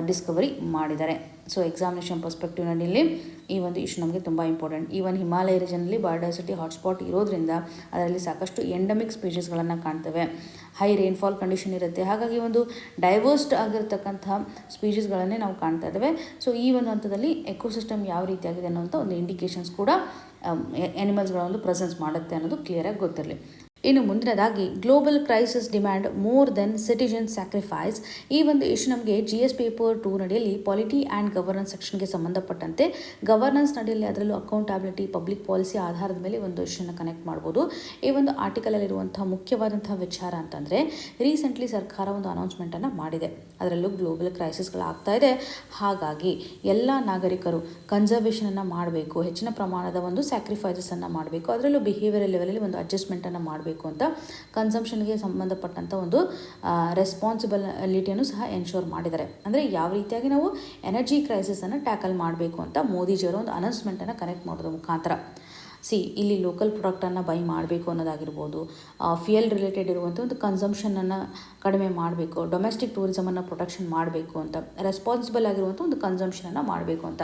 ಡಿಸ್ಕವರಿ ಮಾಡಿದ್ದಾರೆ. ಸೊ ಎಕ್ಸಾಮಿನೇಷನ್ ಪರ್ಸ್ಪೆಕ್ಟಿವ್ನಲ್ಲಿ ಈ ಒಂದು ಇಶ್ಯೂ ನಮಗೆ ತುಂಬ ಇಂಪಾರ್ಟೆಂಟ್. ಈವನ್ ಹಿಮಾಲಯ ರೀಜನಲ್ಲಿ ಬಯೋಡೈವರ್ಸಿಟಿ ಹಾಟ್ಸ್ಪಾಟ್ ಇರೋದ್ರಿಂದ ಅದರಲ್ಲಿ ಸಾಕಷ್ಟು ಎಂಡಮಿಕ್ ಸ್ಪೀಷೀಸ್ಗಳನ್ನು ಕಾಣ್ತವೆ. ಹೈ ರೈನ್ಫಾಲ್ ಕಂಡೀಷನ್ ಇರುತ್ತೆ. ಹಾಗಾಗಿ ಒಂದು ಡೈವರ್ಸ್ಡ್ ಆಗಿರ್ತಕ್ಕಂಥ ಸ್ಪೀಷೀಸ್ಗಳನ್ನೇ ನಾವು ಕಾಣ್ತಾ ಇದ್ದೇವೆ. ಸೊ ಈ ಒಂದು ಹಂತದಲ್ಲಿ ಎಕೋಸಿಸ್ಟಮ್ ಯಾವ ರೀತಿಯಾಗಿದೆ ಅನ್ನೋಂಥ ಒಂದು ಇಂಡಿಕೇಷನ್ಸ್ ಕೂಡ ಆ್ಯನಿಮಲ್ಸ್ಗಳ ಒಂದು ಪ್ರೆಸೆನ್ಸ್ ಮಾಡುತ್ತೆ ಅನ್ನೋದು ಕ್ಲಿಯರಾಗಿ ಗೊತ್ತಿರಲಿ. ಇನ್ನು ಮುಂದಿನದಾಗಿ global crisis demand more than citizen sacrifice. ಈ ಒಂದು ಇಶ್ಯೂ ನಮಗೆ GS ಪೇಪರ್ 2 ನಡೆಯಲ್ಲಿ ಪಾಲಿಟಿ ಆ್ಯಂಡ್ ಗವರ್ನೆನ್ಸ್ ಸೆಕ್ಷನ್ಗೆ ಸಂಬಂಧಪಟ್ಟಂತೆ ಗವರ್ನೆನ್ಸ್ ನಡೆಯಲ್ಲಿ ಅದರಲ್ಲೂ ಅಕೌಂಟಬಿಲಿಟಿ ಪಬ್ಲಿಕ್ ಪಾಲಿಸಿ ಆಧಾರದ ಮೇಲೆ ಒಂದು ಇಶ್ಯೂನ ಕನೆಕ್ಟ್ ಮಾಡ್ಬೋದು. ಈ ಒಂದು ಆರ್ಟಿಕಲಲ್ಲಿರುವಂತಹ ಮುಖ್ಯವಾದಂತಹ ವಿಚಾರ ಅಂತಂದರೆ ರೀಸೆಂಟ್ಲಿ ಸರ್ಕಾರ ಒಂದು ಅನೌನ್ಸ್ಮೆಂಟನ್ನು ಮಾಡಿದೆ. ಅದರಲ್ಲೂ ಗ್ಲೋಬಲ್ ಕ್ರೈಸಿಸ್ಗಳಾಗ್ತಾ ಇದೆ, ಹಾಗಾಗಿ ಎಲ್ಲ ನಾಗರಿಕರು ಕನ್ಸರ್ವೇಷನನ್ನು ಮಾಡಬೇಕು, ಹೆಚ್ಚಿನ ಪ್ರಮಾಣದ ಒಂದು ಸ್ಯಾಕ್ರಿಫೈಸಸನ್ನು ಮಾಡಬೇಕು, ಅದರಲ್ಲೂ ಬಿಹೇವಿಯರ್ ಲೆವೆಲಲ್ಲಿ ಒಂದು ಅಡ್ಜಸ್ಟ್ಮೆಂಟನ್ನು ಮಾಡಬೇಕು ಅಂತ ಕನ್ಸಂಪ್ಷನ್ಗೆ ಸಂಬಂಧಪಟ್ಟಂಥ ಒಂದು ರೆಸ್ಪಾನ್ಸಿಬಿಲಿಟಿಯನ್ನು ಸಹ ಎನ್ಶೋರ್ ಮಾಡಿದ್ದಾರೆ. ಅಂದರೆ ಯಾವ ರೀತಿಯಾಗಿ ನಾವು ಎನರ್ಜಿ ಕ್ರೈಸಿಸನ್ನು ಟ್ಯಾಕಲ್ ಮಾಡಬೇಕು ಅಂತ ಮೋದಿಜಿಯವರ ಒಂದು ಅನೌನ್ಸ್ಮೆಂಟನ್ನು ಕನೆಕ್ಟ್ ಮಾಡೋದ್ರ ಮುಖಾಂತರ ಇಲ್ಲಿ ಲೋಕಲ್ ಪ್ರಾಡಕ್ಟನ್ನು ಬೈ ಮಾಡಬೇಕು ಅನ್ನೋದಾಗಿರ್ಬೋದು, ಫ್ಯೂಯಲ್ ರಿಲೇಟೆಡ್ ಇರುವಂಥ ಒಂದು ಕನ್ಸಂಪ್ಷನನ್ನು ಕಡಿಮೆ ಮಾಡಬೇಕು, ಡೊಮೆಸ್ಟಿಕ್ ಟೂರಿಸಮನ್ನು ಪ್ರೊಟೆಕ್ಷನ್ ಮಾಡಬೇಕು ಅಂತ, ರೆಸ್ಪಾನ್ಸಿಬಲ್ ಆಗಿರುವಂಥ ಒಂದು ಕನ್ಸಂಪ್ಷನನ್ನು ಮಾಡಬೇಕು ಅಂತ.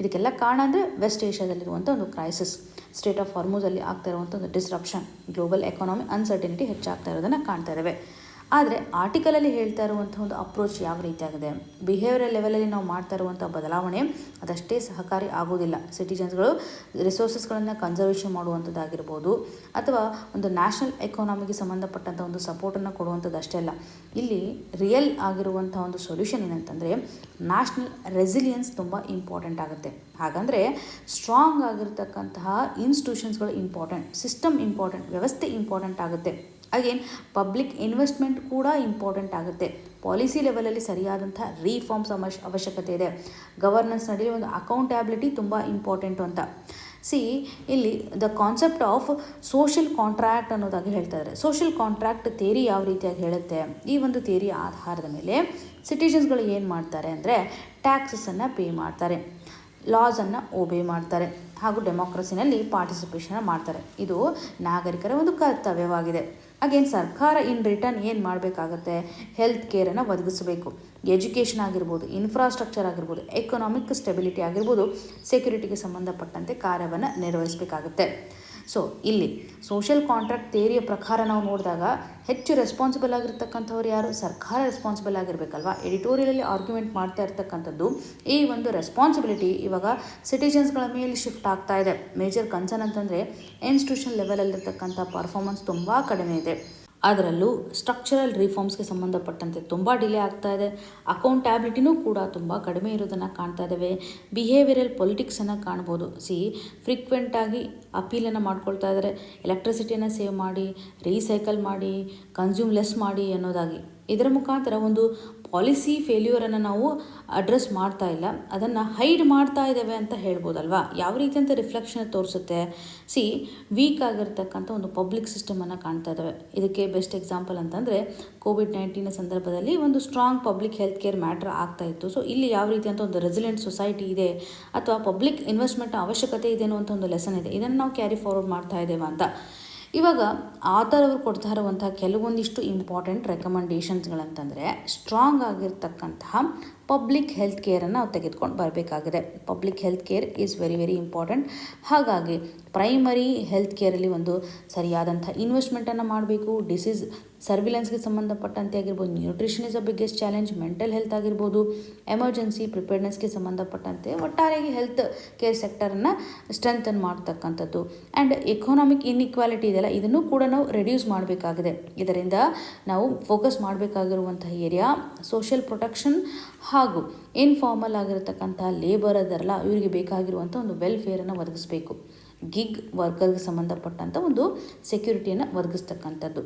ಇದಕ್ಕೆಲ್ಲ ಕಾರಣ ಅಂದರೆ ವೆಸ್ಟ್ ಏಷ್ಯಾದಲ್ಲಿರುವಂಥ ಒಂದು ಕ್ರೈಸಿಸ್, ಸ್ಟೇಟ್ ಆಫ್ ಹಾರ್ಮುಜಲ್ಲಿ ಆಗ್ತಾ ಇರುವಂಥ ಒಂದು ಡಿಸ್ರಪ್ಷನ್, ಗ್ಲೋಬಲ್ ಎಕಾನಮಿ ಅನ್ಸರ್ಟಿನಿಟಿ ಹೆಚ್ಚಾಗ್ತಾ ಇರೋದನ್ನು ಕಾಣ್ತಾ ಇದ್ದಾವೆ. ಆದರೆ ಆರ್ಟಿಕಲಲ್ಲಿ ಹೇಳ್ತಾ ಇರುವಂಥ ಒಂದು ಅಪ್ರೋಚ್ ಯಾವ ರೀತಿಯಾಗಿದೆ, ಬಿಹೇವಿಯರ್ ಲೆವೆಲಲ್ಲಿ ನಾವು ಮಾಡ್ತಾ ಇರುವಂಥ ಬದಲಾವಣೆ ಅದಷ್ಟೇ ಸಹಕಾರಿ ಆಗೋದಿಲ್ಲ. ಸಿಟಿಜನ್ಸ್ಗಳು ರಿಸೋರ್ಸಸ್ಗಳನ್ನು ಕನ್ಸರ್ವೇಷನ್ ಮಾಡುವಂಥದ್ದಾಗಿರ್ಬೋದು ಅಥವಾ ಒಂದು ನ್ಯಾಷನಲ್ ಎಕಾನಮಿಗೆ ಸಂಬಂಧಪಟ್ಟಂಥ ಒಂದು ಸಪೋರ್ಟನ್ನು ಕೊಡುವಂಥದ್ದು ಅಷ್ಟೇ ಅಲ್ಲ. ಇಲ್ಲಿ ರಿಯಲ್ ಆಗಿರುವಂಥ ಒಂದು ಸೊಲ್ಯೂಷನ್ ಏನಂತಂದರೆ ನ್ಯಾಷನಲ್ ರೆಸಿಲಿಯನ್ಸ್ ತುಂಬ ಇಂಪಾರ್ಟೆಂಟ್ ಆಗುತ್ತೆ. ಹಾಗಂದರೆ ಸ್ಟ್ರಾಂಗ್ ಆಗಿರ್ತಕ್ಕಂತಹ ಇನ್ಸ್ಟಿಟ್ಯೂಷನ್ಸ್ಗಳು ಇಂಪಾರ್ಟೆಂಟ್, ಸಿಸ್ಟಮ್ ಇಂಪಾರ್ಟೆಂಟ್, ವ್ಯವಸ್ಥೆ ಇಂಪಾರ್ಟೆಂಟ್ ಆಗುತ್ತೆ. ಅಗೇನ್ ಪಬ್ಲಿಕ್ ಇನ್ವೆಸ್ಟ್ಮೆಂಟ್ ಕೂಡ ಇಂಪಾರ್ಟೆಂಟ್ ಆಗುತ್ತೆ. ಪಾಲಿಸಿ ಲೆವೆಲಲ್ಲಿ ಸರಿಯಾದಂಥ ರೀಫಾರ್ಮ್ಸ್ ಅವಶ್ಯಕತೆ ಇದೆ. ಗವರ್ನೆನ್ಸ್ ನಡುವೆ ಒಂದು ಅಕೌಂಟಬಿಲಿಟಿ ತುಂಬ ಇಂಪಾರ್ಟೆಂಟು ಅಂತ. ಇಲ್ಲಿ the concept of social contract ಅನ್ನೋದಾಗಿ ಹೇಳ್ತಾ ಇದ್ದಾರೆ. ಸೋಷಿಯಲ್ ಕಾಂಟ್ರಾಕ್ಟ್ ಥಿಯರಿ ಯಾವ ರೀತಿಯಾಗಿ ಹೇಳುತ್ತೆ, ಈ ಒಂದು ಥಿಯರಿ ಆಧಾರದ ಮೇಲೆ ಸಿಟಿಜನ್ಸ್ಗಳು ಏನು ಮಾಡ್ತಾರೆ ಅಂದರೆ ಟ್ಯಾಕ್ಸಸನ್ನು ಪೇ ಮಾಡ್ತಾರೆ, ಲಾಸನ್ನು ಒಬೇ ಮಾಡ್ತಾರೆ ಹಾಗೂ ಡೆಮೋಕ್ರಸಿನಲ್ಲಿ ಪಾರ್ಟಿಸಿಪೇಷನ್ ಮಾಡ್ತಾರೆ. ಇದು ನಾಗರಿಕರ ಒಂದು ಕರ್ತವ್ಯವಾಗಿದೆ. ಅಗೇನ್ ಸರ್ಕಾರ ಇನ್ ರಿಟರ್ನ್ ಏನು ಮಾಡಬೇಕಾಗತ್ತೆ, ಹೆಲ್ತ್ ಕೇರನ್ನು ಒದಗಿಸಬೇಕು, ಎಜುಕೇಷನ್ ಆಗಿರ್ಬೋದು, ಇನ್ಫ್ರಾಸ್ಟ್ರಕ್ಚರ್ ಆಗಿರ್ಬೋದು, ಎಕನಾಮಿಕ್ ಸ್ಟೆಬಿಲಿಟಿ ಆಗಿರ್ಬೋದು, ಸೆಕ್ಯೂರಿಟಿಗೆ ಸಂಬಂಧಪಟ್ಟಂತೆ ಕಾರ್ಯವನ್ನು ನಿರ್ವಹಿಸಬೇಕಾಗುತ್ತೆ. ಇಲ್ಲಿ ಸೋಷಿಯಲ್ ಕಾಂಟ್ರಾಕ್ಟ್ ಥಿಯರಿಯ ಪ್ರಕಾರ ನಾವು ನೋಡಿದಾಗ ಹೆಚ್ಚು ರೆಸ್ಪಾನ್ಸಿಬಲ್ ಆಗಿರ್ತಕ್ಕಂಥವ್ರು ಯಾರು, ಸರ್ಕಾರ ರೆಸ್ಪಾನ್ಸಿಬಲ್ ಆಗಿರಬೇಕಲ್ವಾ. ಎಡಿಟೋರಿಯಲಲ್ಲಿ ಆರ್ಗ್ಯುಮೆಂಟ್ ಮಾಡ್ತಾ ಇರ್ತಕ್ಕಂಥದ್ದು ಈ ಒಂದು ರೆಸ್ಪಾನ್ಸಿಬಿಲಿಟಿ ಇವಾಗ ಸಿಟಿಜನ್ಸ್ಗಳ ಮೇಲೆ ಶಿಫ್ಟ್ ಆಗ್ತಾ ಇದೆ. ಮೇಜರ್ ಕನ್ಸರ್ನ್ ಅಂತಂದರೆ ಇನ್ಸ್ಟಿಟ್ಯೂಷನ್ ಲೆವೆಲಲ್ಲಿರ್ತಕ್ಕಂಥ ಪರ್ಫಾರ್ಮೆನ್ಸ್ ತುಂಬ ಕಡಿಮೆ ಇದೆ. ಅದರಲ್ಲೂ ಸ್ಟ್ರಕ್ಚರಲ್ ರಿಫಾರ್ಮ್ಸ್ಗೆ ಸಂಬಂಧಪಟ್ಟಂತೆ ತುಂಬ ಡಿಲೇ ಆಗ್ತಾ ಇದೆ. ಅಕೌಂಟಬಿಲಿಟಿನೂ ಕೂಡ ತುಂಬ ಕಡಿಮೆ ಇರೋದನ್ನು ಕಾಣ್ತಾ ಇದ್ದೇವೆ. ಬಿಹೇವಿಯರಲ್ ಪೊಲಿಟಿಕ್ಸನ್ನು ಕಾಣ್ಬೋದು. ಫ್ರೀಕ್ವೆಂಟಾಗಿ ಅಪೀಲನ್ನು ಮಾಡ್ಕೊಳ್ತಾ ಇದ್ದಾರೆ, ಎಲೆಕ್ಟ್ರಿಸಿಟಿಯನ್ನು ಸೇವ್ ಮಾಡಿ, ರೀಸೈಕಲ್ ಮಾಡಿ, ಕನ್ಸ್ಯೂಮ್ ಲೆಸ್ ಮಾಡಿ ಅನ್ನೋದಾಗಿ. ಇದರ ಮುಖಾಂತರ ಒಂದು ಪಾಲಿಸಿ ಫೇಲ್ಯೂರನ್ನು ನಾವು ಅಡ್ರೆಸ್ ಮಾಡ್ತಾ ಇಲ್ಲ, ಅದನ್ನು ಹೈಡ್ ಮಾಡ್ತಾ ಇದ್ದೇವೆ ಅಂತ ಹೇಳ್ಬೋದಲ್ವಾ. ಯಾವ ರೀತಿ ಅಂತ ರಿಫ್ಲೆಕ್ಷನ್ ತೋರಿಸುತ್ತೆ. ವೀಕ್ ಆಗಿರ್ತಕ್ಕಂಥ ಒಂದು ಪಬ್ಲಿಕ್ ಸಿಸ್ಟಮನ್ನು ಕಾಣ್ತಾ ಇದ್ದಾವೆ. ಇದಕ್ಕೆ ಬೆಸ್ಟ್ ಎಕ್ಸಾಂಪಲ್ ಅಂತಂದರೆ ಕೋವಿಡ್-19 ಸಂದರ್ಭದಲ್ಲಿ ಒಂದು strong public health care matter ಆಗ್ತಾ ಇತ್ತು. ಇಲ್ಲಿ ಯಾವ ರೀತಿ ಅಂತ ಒಂದು ರೆಸಿಲೆಂಟ್ ಸೊಸೈಟಿ ಇದೆ ಅಥವಾ ಪಬ್ಲಿಕ್ ಇನ್ವೆಸ್ಟ್ಮೆಂಟ್ ಅವಶ್ಯಕತೆ ಇದೆ ಅನ್ನುವಂಥ ಒಂದು ಲೆಸನ್ ಇದೆ. ಇದನ್ನು ನಾವು ಕ್ಯಾರಿ ಫಾರ್ವರ್ಡ್ ಮಾಡ್ತಾ ಇದ್ದೇವೆ ಅಂತ. ಇವಾಗ ಆಥರ್ ಅವರು ಕೊಡ್ತಾ ಇರುವಂತಹ ಕೆಲವೊಂದಿಷ್ಟು ಇಂಪಾರ್ಟೆಂಟ್ ರೆಕಮೆಂಡೇಷನ್ಸ್ಗಳಂತಂದರೆ ಸ್ಟ್ರಾಂಗ್ ಆಗಿರ್ತಕ್ಕಂತಹ ಪಬ್ಲಿಕ್ ಹೆಲ್ತ್ ಕೇರನ್ನು ನಾವು ತೆಗೆದುಕೊಂಡು ಬರಬೇಕಾಗಿದೆ. Public health care is very very important. ಹಾಗಾಗಿ ಪ್ರೈಮರಿ ಹೆಲ್ತ್ ಕೇರಲ್ಲಿ ಒಂದು ಸರಿಯಾದಂಥ ಇನ್ವೆಸ್ಟ್ಮೆಂಟನ್ನು ಮಾಡಬೇಕು. ಡಿಸೀಸ್ ಸರ್ವಿಲೆನ್ಸ್ಗೆ ಸಂಬಂಧಪಟ್ಟಂತೆ ಆಗಿರ್ಬೋದು, nutrition is a biggest challenge, mental health ಆಗಿರ್ಬೋದು, ಎಮರ್ಜೆನ್ಸಿ ಪ್ರಿಪೇರ್ಡ್ನೆಸ್ಗೆ ಸಂಬಂಧಪಟ್ಟಂತೆ ಒಟ್ಟಾರೆಯಾಗಿ ಹೆಲ್ತ್ ಕೇರ್ ಸೆಕ್ಟರನ್ನು ಸ್ಟ್ರೆಂಥನ್ ಮಾಡ್ತಕ್ಕಂಥದ್ದು. ಆ್ಯಂಡ್ ಎಕನಾಮಿಕ್ ಇನ್ಇಕ್ವಾಲಿಟಿ ಇದೆಯಲ್ಲ, ಇದನ್ನು ಕೂಡ ನಾವು ರೆಡ್ಯೂಸ್ ಮಾಡಬೇಕಾಗಿದೆ. ಇದರಿಂದ ನಾವು ಫೋಕಸ್ ಮಾಡಬೇಕಾಗಿರುವಂತಹ ಏರಿಯಾ ಸೋಷಿಯಲ್ ಪ್ರೊಟೆಕ್ಷನ್ ಹಾಗೂ ಇನ್ಫಾರ್ಮಲ್ ಆಗಿರತಕ್ಕಂಥ ಲೇಬರ್ ಅದರಲ್ಲ, ಇವರಿಗೆ ಬೇಕಾಗಿರುವಂಥ ಒಂದು ವೆಲ್ಫೇರನ್ನು ಒದಗಿಸಬೇಕು. ಗಿಗ್ ವರ್ಕರ್ಗೆ ಸಂಬಂಧಪಟ್ಟಂಥ ಒಂದು ಸೆಕ್ಯೂರಿಟಿಯನ್ನು ಒದಗಿಸ್ತಕ್ಕಂಥದ್ದು.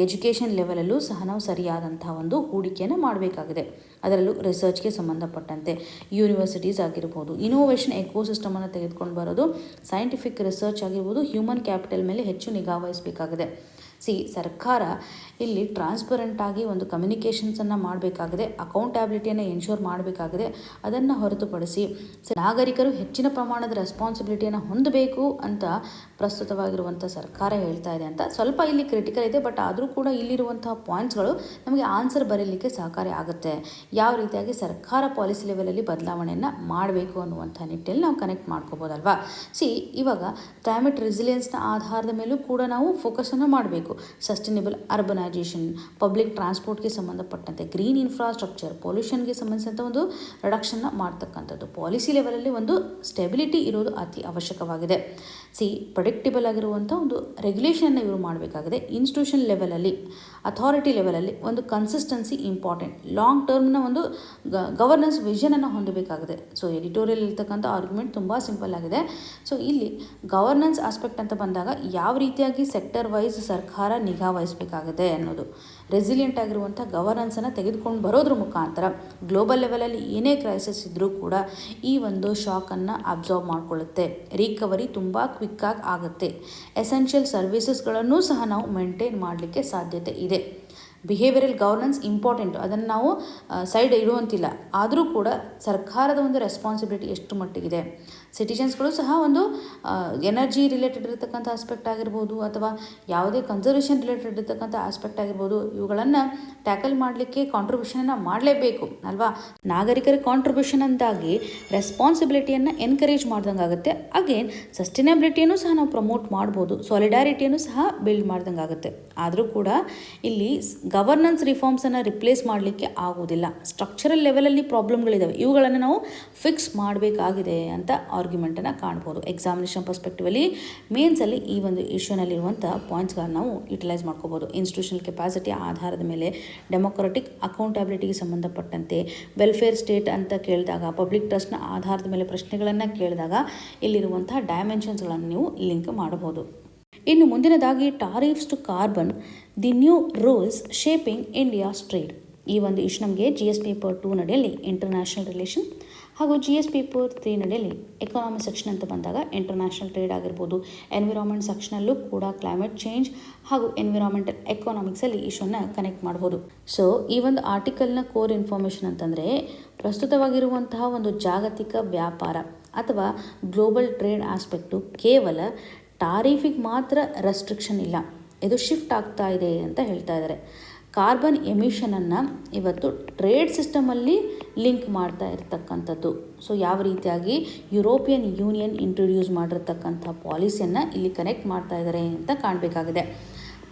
ಎಜುಕೇಷನ್ ಲೆವೆಲಲ್ಲೂ ಸಹ ನಾವು ಸರಿಯಾದಂಥ ಒಂದು ಹೂಡಿಕೆಯನ್ನು ಮಾಡಬೇಕಾಗಿದೆ. ಅದರಲ್ಲೂ ರಿಸರ್ಚ್ಗೆ ಸಂಬಂಧಪಟ್ಟಂತೆ ಯೂನಿವರ್ಸಿಟೀಸ್ ಆಗಿರ್ಬೋದು, ಇನೋವೇಷನ್ ಎಕೋಸಿಸ್ಟಮನ್ನು ತೆಗೆದುಕೊಂಡು ಬರೋದು, ಸೈಂಟಿಫಿಕ್ ರಿಸರ್ಚ್ ಆಗಿರ್ಬೋದು, ಹ್ಯೂಮನ್ ಕ್ಯಾಪಿಟಲ್ ಮೇಲೆ ಹೆಚ್ಚು ನಿಗಾ ವಹಿಸಬೇಕಾಗಿದೆ. ಸರ್ಕಾರ ಇಲ್ಲಿ ಟ್ರಾನ್ಸ್ಪರೆಂಟಾಗಿ ಒಂದು ಕಮ್ಯುನಿಕೇಷನ್ಸನ್ನು ಮಾಡಬೇಕಾಗಿದೆ, ಅಕೌಂಟಬಿಲಿಟಿಯನ್ನು ಎನ್ಶೋರ್ ಮಾಡಬೇಕಾಗಿದೆ. ಅದನ್ನು ಹೊರತುಪಡಿಸಿ ನಾಗರಿಕರು ಹೆಚ್ಚಿನ ಪ್ರಮಾಣದ ರೆಸ್ಪಾನ್ಸಿಬಿಲಿಟಿಯನ್ನು ಹೊಂದಬೇಕು ಅಂತ ಪ್ರಸ್ತುತವಾಗಿರುವಂಥ ಸರ್ಕಾರ ಹೇಳ್ತಾ ಇದೆ ಅಂತ ಸ್ವಲ್ಪ ಇಲ್ಲಿ ಕ್ರಿಟಿಕಲ್ ಇದೆ. ಬಟ್ ಆದರೂ ಕೂಡ ಇಲ್ಲಿರುವಂಥ ಪಾಯಿಂಟ್ಸ್ಗಳು ನಮಗೆ ಆನ್ಸರ್ ಬರೀಲಿಕ್ಕೆ ಸಹಕಾರಿ ಆಗುತ್ತೆ. ಯಾವ ರೀತಿಯಾಗಿ ಸರ್ಕಾರ ಪಾಲಿಸಿ ಲೆವೆಲಲ್ಲಿ ಬದಲಾವಣೆಯನ್ನು ಮಾಡಬೇಕು ಅನ್ನುವಂಥ ನಿಟ್ಟಿನಲ್ಲಿ ನಾವು ಕನೆಕ್ಟ್ ಮಾಡ್ಕೋಬೋದಲ್ವಾ. ಇವಾಗ ಕ್ಲೈಮೇಟ್ ರೆಸಿಲಿಯನ್ಸ್ನ ಆಧಾರದ ಮೇಲೂ ಕೂಡ ನಾವು ಫೋಕಸನ್ನು ಮಾಡಬೇಕು. ಸಸ್ಟೈನಬಲ್ ಅರ್ಬನೈಜೇಷನ್, ಪಬ್ಲಿಕ್ ಟ್ರಾನ್ಸ್ಪೋರ್ಟ್ಗೆ ಸಂಬಂಧಪಟ್ಟಂತೆ, ಗ್ರೀನ್ ಇನ್ಫ್ರಾಸ್ಟ್ರಕ್ಚರ್, ಪೊಲ್ಯೂಷನ್ಗೆ ಸಂಬಂಧಿಸಿದಂಥ ಒಂದು ರಿಡಕ್ಷನ್ನ ಮಾಡ್ತಕ್ಕಂಥದ್ದು. ಪಾಲಿಸಿ ಲೆವೆಲಲ್ಲಿ ಒಂದು ಸ್ಟೆಬಿಲಿಟಿ ಇರೋದು ಅತಿ ಅವಶ್ಯಕವಾಗಿದೆ. ಪ್ರೆಡಿಕ್ಟಬಲ್ ಆಗಿರುವಂಥ ಒಂದು ರೆಗ್ಯುಲೇಷನ್ನ ಇವರು ಮಾಡಬೇಕಾಗಿದೆ. ಇನ್ಸ್ಟಿಟ್ಯೂಷನ್ ಲೆವೆಲಲ್ಲಿ, ಅಥಾರಿಟಿ ಲೆವೆಲಲ್ಲಿ ಒಂದು ಕನ್ಸಿಸ್ಟೆನ್ಸಿ ಇಂಪಾರ್ಟೆಂಟ್. ಲಾಂಗ್ ಟರ್ಮ್ನ ಒಂದು ಗವರ್ನೆನ್ಸ್ ವಿಷನನ್ನು ಹೊಂದಬೇಕಾಗಿದೆ. ಎಡಿಟೋರಿಯಲ್ ಇರ್ತಕ್ಕಂಥ ಆರ್ಗ್ಯುಮೆಂಟ್ ತುಂಬ ಸಿಂಪಲ್ ಆಗಿದೆ. ಇಲ್ಲಿ ಗವರ್ನೆನ್ಸ್ ಆಸ್ಪೆಕ್ಟ್ ಅಂತ ಬಂದಾಗ ಯಾವ ರೀತಿಯಾಗಿ ಸೆಕ್ಟರ್ ವೈಸ್ ಸರ್ಕಾರ ನಿಗಾ ವಹಿಸಬೇಕಾಗಿದೆ ಅನ್ನೋದು, ರೆಸಿಲಿಯಂಟ್ ಆಗಿರುವಂಥ ಗವರ್ನೆನ್ಸನ್ನು ತೆಗೆದುಕೊಂಡು ಬರೋದ್ರ ಮುಖಾಂತರ ಗ್ಲೋಬಲ್ ಲೆವೆಲಲ್ಲಿ ಏನೇ ಕ್ರೈಸಿಸ್ ಇದ್ದರೂ ಕೂಡ ಈ ಒಂದು ಶಾಕನ್ನು ಅಬ್ಸಾರ್ಬ್ ಮಾಡಿಕೊಳ್ಳುತ್ತೆ. ರಿಕವರಿ ತುಂಬ ಕ್ವಿಕ್ಕಾಗಿ ಆಗುತ್ತೆ. ಎಸೆನ್ಷಿಯಲ್ ಸರ್ವಿಸಸ್ಗಳನ್ನು ಸಹ ನಾವು ಮೇಂಟೈನ್ ಮಾಡಲಿಕ್ಕೆ ಸಾಧ್ಯತೆ ಇದೆ. ಬಿಹೇವಿಯರಲ್ ಗವರ್ನೆನ್ಸ್ ಇಂಪಾರ್ಟೆಂಟು, ಅದನ್ನು ನಾವು ಸೈಡ್ ಇಡುವಂತಿಲ್ಲ. ಆದರೂ ಕೂಡ ಸರ್ಕಾರದ ಒಂದು ರೆಸ್ಪಾನ್ಸಿಬಿಲಿಟಿ ಎಷ್ಟು ಮಟ್ಟಿಗಿದೆ, ಸಿಟಿಜನ್ಸ್ಗಳು ಸಹ ಒಂದು ಎನರ್ಜಿ ರಿಲೇಟೆಡ್ ಇರತಕ್ಕಂಥ ಆಸ್ಪೆಕ್ಟ್ ಆಗಿರ್ಬೋದು ಅಥವಾ ಯಾವುದೇ ಕನ್ಸರ್ವೇಷನ್ ರಿಲೇಟೆಡ್ ಇರತಕ್ಕಂಥ ಆಸ್ಪೆಕ್ಟ್ ಆಗಿರ್ಬೋದು, ಇವುಗಳನ್ನು ಟ್ಯಾಕಲ್ ಮಾಡಲಿಕ್ಕೆ ಕಾಂಟ್ರಿಬ್ಯೂಷನನ್ನು ಮಾಡಲೇಬೇಕು ಅಲ್ವಾ. ನಾಗರಿಕರ ಕಾಂಟ್ರಿಬ್ಯೂಷನ್ ಅಂತಾಗಿ ರೆಸ್ಪಾನ್ಸಿಬಿಲಿಟಿಯನ್ನು ಎನ್ಕರೇಜ್ ಮಾಡ್ದಂಗೆ ಆಗುತ್ತೆ. ಅಗೇನ್ ಸಸ್ಟೈನಬಿಲಿಟಿಯನ್ನು ಸಹ ನಾವು ಪ್ರಮೋಟ್ ಮಾಡ್ಬೋದು, ಸಾಲಿಡಾರಿಟಿಯನ್ನು ಸಹ ಬಿಲ್ಡ್ ಮಾಡ್ದಂಗೆ ಆಗುತ್ತೆ. ಆದರೂ ಕೂಡ ಇಲ್ಲಿ ಗವರ್ನೆನ್ಸ್ ರಿಫಾರ್ಮ್ಸನ್ನು ರಿಪ್ಲೇಸ್ ಮಾಡಲಿಕ್ಕೆ ಆಗೋದಿಲ್ಲ. ಸ್ಟ್ರಕ್ಚರಲ್ ಲೆವೆಲಲ್ಲಿ ಪ್ರಾಬ್ಲಮ್ಗಳಿದ್ದಾವೆ, ಇವುಗಳನ್ನು ನಾವು ಫಿಕ್ಸ್ ಮಾಡಬೇಕಾಗಿದೆ ಅಂತ ಆರ್ಗ್ಯುಮೆಂಟನ್ನು ಕಾಣ್ಬೋದು. ಎಕ್ಸಾಮಿನೇಷನ್ ಪರ್ಸ್ಪೆಕ್ಟಿವಲ್ಲಿ ಮೇನ್ಸಲ್ಲಿ ಈ ಒಂದು ಇಶ್ಯೂನಲ್ಲಿರುವಂಥ ಪಾಯಿಂಟ್ಸ್ಗಳನ್ನು ನಾವು ಯುಟಿಲೈಸ್ ಮಾಡ್ಕೋಬೋದು. ಇನ್ಸ್ಟಿಟ್ಯೂಷನಲ್ ಕೆಪಾಸಿಟಿ ಆಧಾರದ ಮೇಲೆ, ಡೆಮೊಕ್ರೆಟಿಕ್ ಅಕೌಂಟಬಿಲಿಟಿಗೆ ಸಂಬಂಧಪಟ್ಟಂತೆ, ವೆಲ್ಫೇರ್ ಸ್ಟೇಟ್ ಅಂತ ಕೇಳಿದಾಗ, ಪಬ್ಲಿಕ್ ಟ್ರಸ್ಟ್ನ ಆಧಾರದ ಮೇಲೆ ಪ್ರಶ್ನೆಗಳನ್ನು ಕೇಳಿದಾಗ ಇಲ್ಲಿರುವಂಥ ಡೈಮೆನ್ಷನ್ಸ್ಗಳನ್ನು ನೀವು ಲಿಂಕ್ ಮಾಡಬಹುದು. ಇನ್ನು ಮುಂದಿನದಾಗಿ tariffs to carbon, the new rules shaping India's trade. ಈ ಒಂದು ಇಶ್ಯೂ ನಮಗೆ GS ಪೇಪರ್ 2 ನಡೆಯಲ್ಲಿ ಇಂಟರ್ನ್ಯಾಷನಲ್ ರಿಲೇಷನ್ ಹಾಗೂ GS ಪೇಪರ್ 3 ನಡೆಯಲ್ಲಿ ಎಕಾನಮಿ ಸೆಕ್ಷನ್ ಅಂತ ಬಂದಾಗ ಇಂಟರ್ನ್ಯಾಷನಲ್ ಟ್ರೇಡ್ ಆಗಿರ್ಬೋದು. ಎನ್ವಿರಾನ್ಮೆಂಟ್ ಸೆಕ್ಷನಲ್ಲೂ ಕೂಡ ಕ್ಲೈಮೇಟ್ ಚೇಂಜ್ ಹಾಗೂ ಎನ್ವಿರಾನ್ಮೆಂಟಲ್ ಎಕಾನಮಿಕ್ಸಲ್ಲಿ ಇಶ್ಯೂನ ಕನೆಕ್ಟ್ ಮಾಡ್ಬೋದು. ಈ ಒಂದು ಆರ್ಟಿಕಲ್ನ ಕೋರ್ ಇನ್ಫಾರ್ಮೇಷನ್ ಅಂತಂದರೆ, ಪ್ರಸ್ತುತವಾಗಿರುವಂತಹ ಒಂದು ಜಾಗತಿಕ ವ್ಯಾಪಾರ ಅಥವಾ ಗ್ಲೋಬಲ್ ಟ್ರೇಡ್ ಆಸ್ಪೆಕ್ಟು ಕೇವಲ ಟಾರಿಫಿಗೆ ಮಾತ್ರ ರೆಸ್ಟ್ರಿಕ್ಷನ್ ಇಲ್ಲ, ಇದು ಶಿಫ್ಟ್ ಆಗ್ತಾ ಇದೆ ಅಂತ ಹೇಳ್ತಾ ಇದ್ದಾರೆ. ಕಾರ್ಬನ್ ಎಮಿಷನನ್ನು ಇವತ್ತು ಟ್ರೇಡ್ ಸಿಸ್ಟಮಲ್ಲಿ ಲಿಂಕ್ ಮಾಡ್ತಾ ಇರ್ತಕ್ಕಂಥದ್ದು. ಯಾವ ರೀತಿಯಾಗಿ ಯುರೋಪಿಯನ್ ಯೂನಿಯನ್ ಇಂಟ್ರೊಡ್ಯೂಸ್ ಮಾಡಿರ್ತಕ್ಕಂಥ ಪಾಲಿಸಿಯನ್ನು ಇಲ್ಲಿ ಕನೆಕ್ಟ್ ಮಾಡ್ತಾ ಇದ್ದಾರೆ ಅಂತ ಕಾಣಬೇಕಾಗಿದೆ.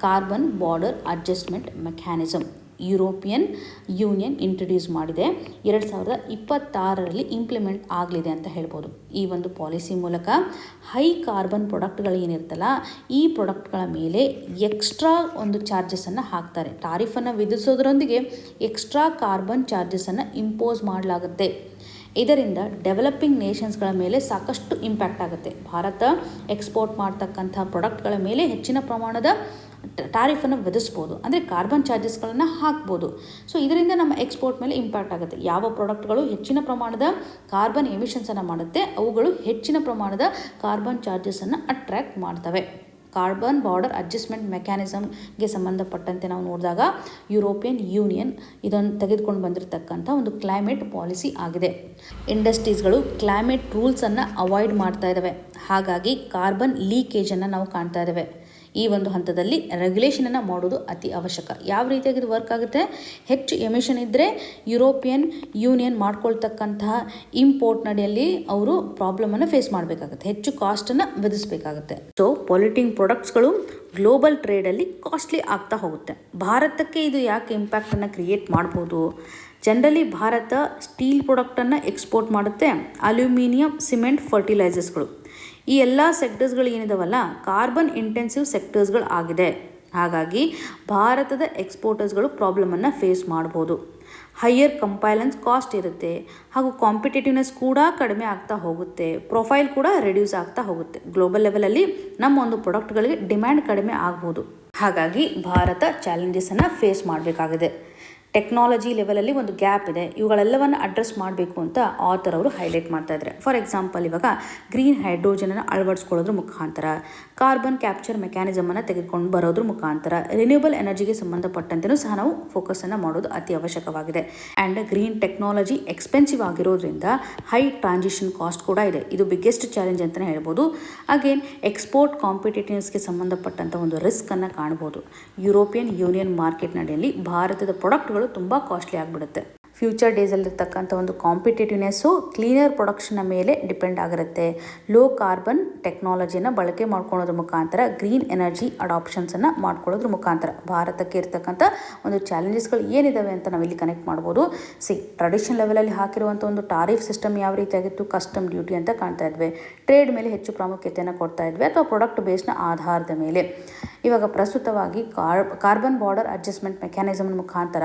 Carbon border adjustment mechanism European union introduce ಮಾಡಿದೆ, 2026ರಲ್ಲಿ ಇಂಪ್ಲಿಮೆಂಟ್ ಆಗಲಿದೆ ಅಂತ ಹೇಳ್ಬೋದು. ಈ ಒಂದು ಪಾಲಿಸಿ ಮೂಲಕ ಹೈ ಕಾರ್ಬನ್ ಪ್ರಾಡಕ್ಟ್ಗಳು ಏನಿರ್ತಲ್ಲ, ಈ ಪ್ರಾಡಕ್ಟ್ಗಳ ಮೇಲೆ ಎಕ್ಸ್ಟ್ರಾ ಒಂದು ಚಾರ್ಜಸನ್ನು ಹಾಕ್ತಾರೆ. ಟಾರಿಫನ್ನು ವಿಧಿಸೋದ್ರೊಂದಿಗೆ ಎಕ್ಸ್ಟ್ರಾ ಕಾರ್ಬನ್ ಚಾರ್ಜಸನ್ನು ಇಂಪೋಸ್ ಮಾಡಲಾಗುತ್ತೆ. ಇದರಿಂದ ಡೆವಲಪಿಂಗ್ ನೇಷನ್ಸ್ಗಳ ಮೇಲೆ ಸಾಕಷ್ಟು ಇಂಪ್ಯಾಕ್ಟ್ ಆಗುತ್ತೆ. ಭಾರತ ಎಕ್ಸ್ಪೋರ್ಟ್ ಮಾಡ್ತಕ್ಕಂಥ ಪ್ರಾಡಕ್ಟ್ಗಳ ಮೇಲೆ ಹೆಚ್ಚಿನ ಪ್ರಮಾಣದ ಟಾರಿಫನ್ನು ವಿಧಿಸ್ಬೋದು, ಅಂದರೆ ಕಾರ್ಬನ್ ಚಾರ್ಜಸ್ಗಳನ್ನು ಹಾಕ್ಬೋದು. ಇದರಿಂದ ನಮ್ಮ ಎಕ್ಸ್ಪೋರ್ಟ್ ಮೇಲೆ ಇಂಪ್ಯಾಕ್ಟ್ ಆಗುತ್ತೆ. ಯಾವ ಪ್ರಾಡಕ್ಟ್ಗಳು ಹೆಚ್ಚಿನ ಪ್ರಮಾಣದ ಕಾರ್ಬನ್ ಎಮಿಷನ್ಸನ್ನು ಮಾಡುತ್ತೆ, ಅವುಗಳು ಹೆಚ್ಚಿನ ಪ್ರಮಾಣದ ಕಾರ್ಬನ್ ಚಾರ್ಜಸನ್ನು ಅಟ್ರ್ಯಾಕ್ಟ್ ಮಾಡ್ತವೆ. ಕಾರ್ಬನ್ ಬಾರ್ಡರ್ ಅಡ್ಜಸ್ಟ್ಮೆಂಟ್ ಮೆಕ್ಯಾನಿಸಮ್ಗೆ ಸಂಬಂಧಪಟ್ಟಂತೆ ನಾವು ನೋಡಿದಾಗ ಯುರೋಪಿಯನ್ ಯೂನಿಯನ್ ಇದನ್ನು ತೆಗೆದುಕೊಂಡು ಬಂದಿರತಕ್ಕಂಥ ಒಂದು ಕ್ಲೈಮೇಟ್ ಪಾಲಿಸಿ ಆಗಿದೆ. ಇಂಡಸ್ಟ್ರೀಸ್ಗಳು ಕ್ಲೈಮೇಟ್ ರೂಲ್ಸನ್ನು ಅವಾಯ್ಡ್ ಮಾಡ್ತಾ ಇದ್ದಾವೆ, ಹಾಗಾಗಿ ಕಾರ್ಬನ್ ಲೀಕೇಜನ್ನು ನಾವು ಕಾಣ್ತಾ ಇದ್ದೇವೆ. ಈ ಒಂದು ಹಂತದಲ್ಲಿ ರೆಗ್ಯುಲೇಷನನ್ನು ಮಾಡೋದು ಅತಿ ಅವಶ್ಯಕ. ಯಾವ ರೀತಿಯಾಗಿ ಇದು ವರ್ಕ್ ಆಗುತ್ತೆ, ಹೆಚ್ಚು ಎಮಿಷನ್ ಇದ್ದರೆ ಯುರೋಪಿಯನ್ ಯೂನಿಯನ್ ಮಾಡ್ಕೊಳ್ತಕ್ಕಂತಹ ಇಂಪೋರ್ಟ್ ನಡೆಯಲ್ಲಿ ಅವರು ಪ್ರಾಬ್ಲಮನ್ನು ಫೇಸ್ ಮಾಡಬೇಕಾಗುತ್ತೆ, ಹೆಚ್ಚು ಕಾಸ್ಟನ್ನು ವಿಧಿಸಬೇಕಾಗುತ್ತೆ. ಪೊಲ್ಯೂಟಿಂಗ್ ಪ್ರಾಡಕ್ಟ್ಸ್ಗಳು ಗ್ಲೋಬಲ್ ಟ್ರೇಡಲ್ಲಿ ಕಾಸ್ಟ್ಲಿ ಆಗ್ತಾ ಹೋಗುತ್ತೆ. ಭಾರತಕ್ಕೆ ಇದು ಯಾಕೆ ಇಂಪ್ಯಾಕ್ಟನ್ನು ಕ್ರಿಯೇಟ್ ಮಾಡ್ಬೋದು? ಜನರಲಿ ಭಾರತ ಸ್ಟೀಲ್ ಪ್ರಾಡಕ್ಟನ್ನು ಎಕ್ಸ್ಪೋರ್ಟ್ ಮಾಡುತ್ತೆ, ಅಲ್ಯೂಮಿನಿಯಂ, ಸಿಮೆಂಟ್, ಫರ್ಟಿಲೈಸರ್ಸ್ಗಳು. ಈ ಎಲ್ಲ ಸೆಕ್ಟರ್ಸ್ಗಳು ಏನಿದಾವಲ್ಲ ಕಾರ್ಬನ್ ಇಂಟೆನ್ಸಿವ್ ಸೆಕ್ಟರ್ಸ್ಗಳು ಆಗಿದೆ. ಹಾಗಾಗಿ ಭಾರತದ ಎಕ್ಸ್ಪೋರ್ಟರ್ಸ್ಗಳು ಪ್ರಾಬ್ಲಮನ್ನು ಫೇಸ್ ಮಾಡ್ಬೋದು. ಹೈಯರ್ ಕಂಪೈಲೆನ್ಸ್ ಕಾಸ್ಟ್ ಇರುತ್ತೆ ಹಾಗೂ ಕಾಂಪಿಟೇಟಿವ್ನೆಸ್ ಕೂಡ ಕಡಿಮೆ ಆಗ್ತಾ ಹೋಗುತ್ತೆ, ಪ್ರೊಫೈಲ್ ಕೂಡ ರೆಡ್ಯೂಸ್ ಆಗ್ತಾ ಹೋಗುತ್ತೆ. ಗ್ಲೋಬಲ್ ಲೆವೆಲಲ್ಲಿ ನಮ್ಮ ಒಂದು ಪ್ರಾಡಕ್ಟ್ಗಳಿಗೆ ಡಿಮ್ಯಾಂಡ್ ಕಡಿಮೆ ಆಗ್ಬೋದು. ಹಾಗಾಗಿ ಭಾರತ ಚಾಲೆಂಜಸನ್ನು ಫೇಸ್ ಮಾಡಬೇಕಾಗಿದೆ. ಟೆಕ್ನಾಲಜಿ ಲೆವೆಲಲ್ಲಿ ಒಂದು ಗ್ಯಾಪ್ ಇದೆ, ಇವುಗಳೆಲ್ಲವನ್ನು ಅಡ್ರೆಸ್ ಮಾಡಬೇಕು ಅಂತ ಆಥರ್ ಅವರು ಹೈಲೈಟ್ ಮಾಡ್ತಾ ಇದ್ದಾರೆ. ಫಾರ್ ಎಕ್ಸಾಂಪಲ್, ಇವಾಗ ಗ್ರೀನ್ ಹೈಡ್ರೋಜನನ್ನು ಅಳವಡಿಸ್ಕೊಳ್ಳೋದ್ರ ಮುಖಾಂತರ, ಕಾರ್ಬನ್ ಕ್ಯಾಪ್ಚರ್ ಮೆಕ್ಯಾನಿಸಮನ್ನು ತೆಗೆದುಕೊಂಡು ಬರೋದ್ರ ಮುಖಾಂತರ, ರಿನ್ಯೂಬಲ್ ಎನರ್ಜಿಗೆ ಸಂಬಂಧಪಟ್ಟಂತೆಯೂ ಸಹ ನಾವು ಫೋಕಸನ್ನು ಮಾಡೋದು ಅತಿ ಅವಶ್ಯಕವಾಗಿದೆ. ಆ್ಯಂಡ್ ಗ್ರೀನ್ ಟೆಕ್ನಾಲಜಿ ಎಕ್ಸ್ಪೆನ್ಸಿವ್ ಆಗಿರೋದ್ರಿಂದ ಹೈ ಟ್ರಾನ್ಸಿಷನ್ ಕಾಸ್ಟ್ ಕೂಡ ಇದೆ. ಇದು ಬಿಗ್ಗೆಸ್ಟ್ ಚಾಲೆಂಜ್ ಅಂತಲೇ ಹೇಳ್ಬೋದು. ಅಗೇನ್ ಎಕ್ಸ್ಪೋರ್ಟ್ ಕಾಂಪಿಟೇಟಿವ್ನೆಸ್ಗೆ ಸಂಬಂಧಪಟ್ಟಂಥ ಒಂದು ರಿಸ್ಕನ್ನು ಕಾಣ್ಬೋದು. ಯುರೋಪಿಯನ್ ಯೂನಿಯನ್ ಮಾರ್ಕೆಟ್ ನಡೆಯಲ್ಲಿ ಭಾರತದ ಪ್ರಾಡಕ್ಟ್ಗಳು ತುಂಬ ಕಾಸ್ಟ್ಲಿ ಆಗಿಬಿಡುತ್ತೆ. ಫ್ಯೂಚರ್ ಡೇಸಲ್ಲಿರ್ತಕ್ಕಂಥ ಒಂದು ಕಾಂಪಿಟೇಟಿವ್ನೆಸ್ಸು ಕ್ಲೀನರ್ ಪ್ರೊಡಕ್ಷನ್ನ ಮೇಲೆ ಡಿಪೆಂಡ್ ಆಗಿರುತ್ತೆ. ಲೋ ಕಾರ್ಬನ್ ಟೆಕ್ನಾಲಜಿನ ಬಳಕೆ ಮಾಡ್ಕೊಳ್ಳೋದ್ರ ಮುಖಾಂತರ ಗ್ರೀನ್ ಎನರ್ಜಿ ಅಡಾಪ್ಷನ್ಸನ್ನು ಮಾಡ್ಕೊಳ್ಳೋದ್ರ ಮುಖಾಂತರ ಭಾರತಕ್ಕೆ ಇರ್ತಕ್ಕಂಥ ಒಂದು ಚಾಲೆಂಜಸ್ಗಳು ಏನಿದ್ದಾವೆ ಅಂತ ನಾವಿಲ್ಲಿ ಕನೆಕ್ಟ್ ಮಾಡ್ಬೋದು. ಟ್ರೆಡಿಷನಲ್ ಲೆವೆಲಲ್ಲಿ ಹಾಕಿರುವಂಥ ಒಂದು ಟಾರಿಫ್ ಸಿಸ್ಟಮ್ ಯಾವ ರೀತಿಯಾಗಿತ್ತು, ಕಸ್ಟಮ್ ಡ್ಯೂಟಿ ಅಂತ ಕಾಣ್ತಾ ಇದ್ವಿ. ಟ್ರೇಡ್ ಮೇಲೆ ಹೆಚ್ಚು ಪ್ರಾಮುಖ್ಯತೆಯನ್ನು ಕೊಡ್ತಾ ಇದ್ವಿ ಅಥವಾ ಪ್ರಾಡಕ್ಟ್ ಬೇಸ್ನ ಆಧಾರದ ಮೇಲೆ. ಇವಾಗ ಪ್ರಸ್ತುತವಾಗಿ ಕಾರ್ಬನ್ ಬಾರ್ಡರ್ ಅಡ್ಜಸ್ಟ್ಮೆಂಟ್ ಮೆಕ್ಯಾನಿಸಮ್ ಮುಖಾಂತರ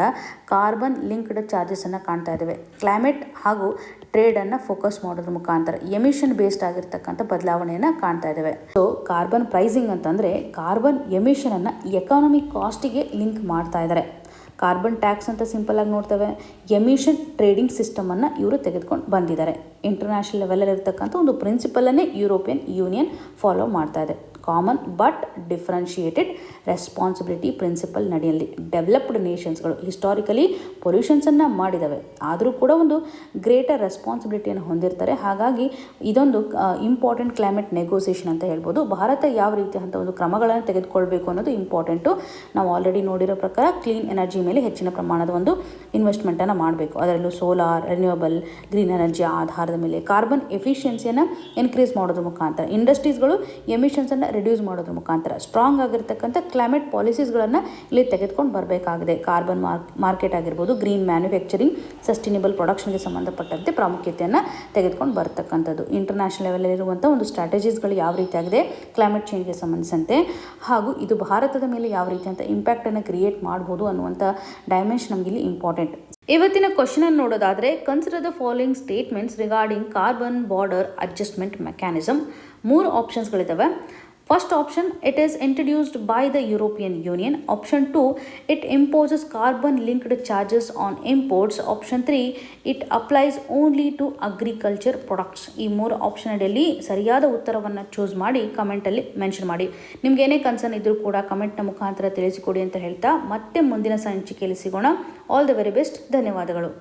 ಕಾರ್ಬನ್ ಲಿಂಕ್ಡ್ ಚಾರ್ಜಸನ್ನು ಕಾಣ್ತಾ ಇದ್ದೇವೆ. ಕ್ಲೈಮೇಟ್ ಹಾಗೂ ಟ್ರೇಡನ್ನು ಫೋಕಸ್ ಮಾಡೋದ್ರ ಮುಖಾಂತರ ಎಮಿಷನ್ ಬೇಸ್ಡ್ ಆಗಿರ್ತಕ್ಕಂಥ ಬದಲಾವಣೆಯನ್ನು ಕಾಣ್ತಾ ಇದ್ದೇವೆ. ಸೊ ಕಾರ್ಬನ್ ಪ್ರೈಸಿಂಗ್ ಅಂತಂದರೆ ಕಾರ್ಬನ್ ಎಮಿಷನನ್ನು ಎಕಾನಮಿಕ್ ಕಾಸ್ಟಿಗೆ ಲಿಂಕ್ ಮಾಡ್ತಾ ಇದ್ದಾರೆ. ಕಾರ್ಬನ್ ಟ್ಯಾಕ್ಸ್ ಅಂತ ಸಿಂಪಲ್ ಆಗಿ ನೋಡ್ತೇವೆ. ಎಮಿಷನ್ ಟ್ರೇಡಿಂಗ್ ಸಿಸ್ಟಮನ್ನು ಇವರು ತೆಗೆದುಕೊಂಡು ಬಂದಿದ್ದಾರೆ. ಇಂಟರ್ನ್ಯಾಷನಲ್ ಲೆವೆಲಲ್ಲಿ ಇರ್ತಕ್ಕಂಥ ಒಂದು ಪ್ರಿನ್ಸಿಪಲನ್ನೇ ಯುರೋಪಿಯನ್ ಯೂನಿಯನ್ ಫಾಲೋ ಮಾಡ್ತಾ ಇದೆ. Common but differentiated responsibility principle ನಡೆಯಲ್ಲಿ ಡೆವಲಪ್ಡ್ ನೇಷನ್ಸ್ಗಳು ಹಿಸ್ಟಾರಿಕಲಿ ಪೊಲ್ಯೂಷನ್ಸನ್ನು ಮಾಡಿದ್ದಾವೆ, ಆದರೂ ಕೂಡ ಒಂದು ಗ್ರೇಟರ್ ರೆಸ್ಪಾನ್ಸಿಬಿಲಿಟಿಯನ್ನು ಹೊಂದಿರ್ತಾರೆ. ಹಾಗಾಗಿ ಇದೊಂದು ಇಂಪಾರ್ಟೆಂಟ್ ಕ್ಲೈಮೇಟ್ ನೆಗೋಸಿಯೇಷನ್ ಅಂತ ಹೇಳ್ಬೋದು. ಭಾರತ ಯಾವ ರೀತಿಯಂಥ ಒಂದು ಕ್ರಮಗಳನ್ನು ತೆಗೆದುಕೊಳ್ಬೇಕು ಅನ್ನೋದು ಇಂಪಾರ್ಟೆಂಟು. ನಾವು ಆಲ್ರೆಡಿ ನೋಡಿರೋ ಪ್ರಕಾರ ಕ್ಲೀನ್ ಎನರ್ಜಿ ಮೇಲೆ ಹೆಚ್ಚಿನ ಪ್ರಮಾಣದ ಒಂದು ಇನ್ವೆಸ್ಟ್ಮೆಂಟನ್ನು ಮಾಡಬೇಕು. ಅದರಲ್ಲೂ ಸೋಲಾರ್, ರಿನ್ಯೂವಬಲ್, ಗ್ರೀನ್ ಎನರ್ಜಿ ಆಧಾರದ ಮೇಲೆ ಕಾರ್ಬನ್ ಎಫಿಷಿಯನ್ಸಿಯನ್ನು ಇನ್ಕ್ರೀಸ್ ಮಾಡೋದ್ರ ಮುಖಾಂತರ ಇಂಡಸ್ಟ್ರೀಸ್ಗಳು ಎಮಿಷನ್ಸನ್ನು ರಿಡ್ಯೂಸ್ ಮಾಡೋದ್ರ ಮುಖಾಂತರ ಸ್ಟ್ರಾಂಗ್ ಆಗಿರ್ತಕ್ಕಂಥ ಕ್ಲೈಮೇಟ್ ಪಾಲಿಸೀಸ್ಗಳನ್ನು ಇಲ್ಲಿ ತೆಗೆದುಕೊಂಡು ಬರಬೇಕಾಗಿದೆ. ಕಾರ್ಬನ್ ಮಾರ್ಕೆಟ್ ಆಗಿರ್ಬೋದು, ಗ್ರೀನ್ ಮ್ಯಾನುಫ್ಯಾಕ್ಚರಿಂಗ್, ಸಸ್ಟೈನಬಲ್ ಪ್ರೊಡಕ್ಷನ್ಗೆ ಸಂಬಂಧಪಟ್ಟಂತೆ ಪ್ರಾಮುಖ್ಯತೆಯನ್ನು ತೆಗೆದುಕೊಂಡು ಬರತಕ್ಕಂಥದ್ದು. ಇಂಟರ್ನ್ಯಾಷನಲ್ ಲೆವೆಲಲ್ಲಿರುವಂಥ ಒಂದು ಸ್ಟ್ರಾಟಜೀಸ್ಗಳು ಯಾವ ರೀತಿಯಾಗಿದೆ ಕ್ಲೈಮೇಟ್ ಚೇಂಜ್ಗೆ ಸಂಬಂಧಿಸಿದಂತೆ, ಹಾಗೂ ಇದು ಭಾರತದ ಮೇಲೆ ಯಾವ ರೀತಿಯಂಥ ಇಂಪ್ಯಾಕ್ಟನ್ನು ಕ್ರಿಯೇಟ್ ಮಾಡ್ಬೋದು ಅನ್ನುವಂಥ ಡೈಮೆನ್ಷನ್ ನಮಗೆ ಇಲ್ಲಿ ಇಂಪಾರ್ಟೆಂಟ್. ಇವತ್ತಿನ ಕ್ವಶನ್ ಅನ್ನು ನೋಡೋದಾದರೆ, consider the following statements regarding carbon border adjustment mechanism. 3 ಆಪ್ಷನ್ಸ್ಗಳಿದ್ದಾವೆ. First option, it is introduced by the European Union. Option 2, it imposes carbon linked charges on imports. Option 3, it applies only to agriculture products. ಈ 3 option ಅಡಿಯಲ್ಲಿ ಸರಿಯಾದ ಉತ್ತರವನ್ನು choose ಮಾಡಿ ಕಮೆಂಟಲ್ಲಿ mention ಮಾಡಿ. ನಿಮ್ಗೆ ಏನೇ concern ಇದ್ರೂ ಕೂಡ ಕಮೆಂಟ್ನ ಮುಖಾಂತರ ತಿಳಿಸಿಕೊಡಿ ಅಂತ ಹೇಳ್ತಾ ಮತ್ತೆ ಮುಂದಿನ ಸಂಚಿಕೆಯಲ್ಲಿ ಸಿಗೋಣ. All the very best. ಧನ್ಯವಾದಗಳು.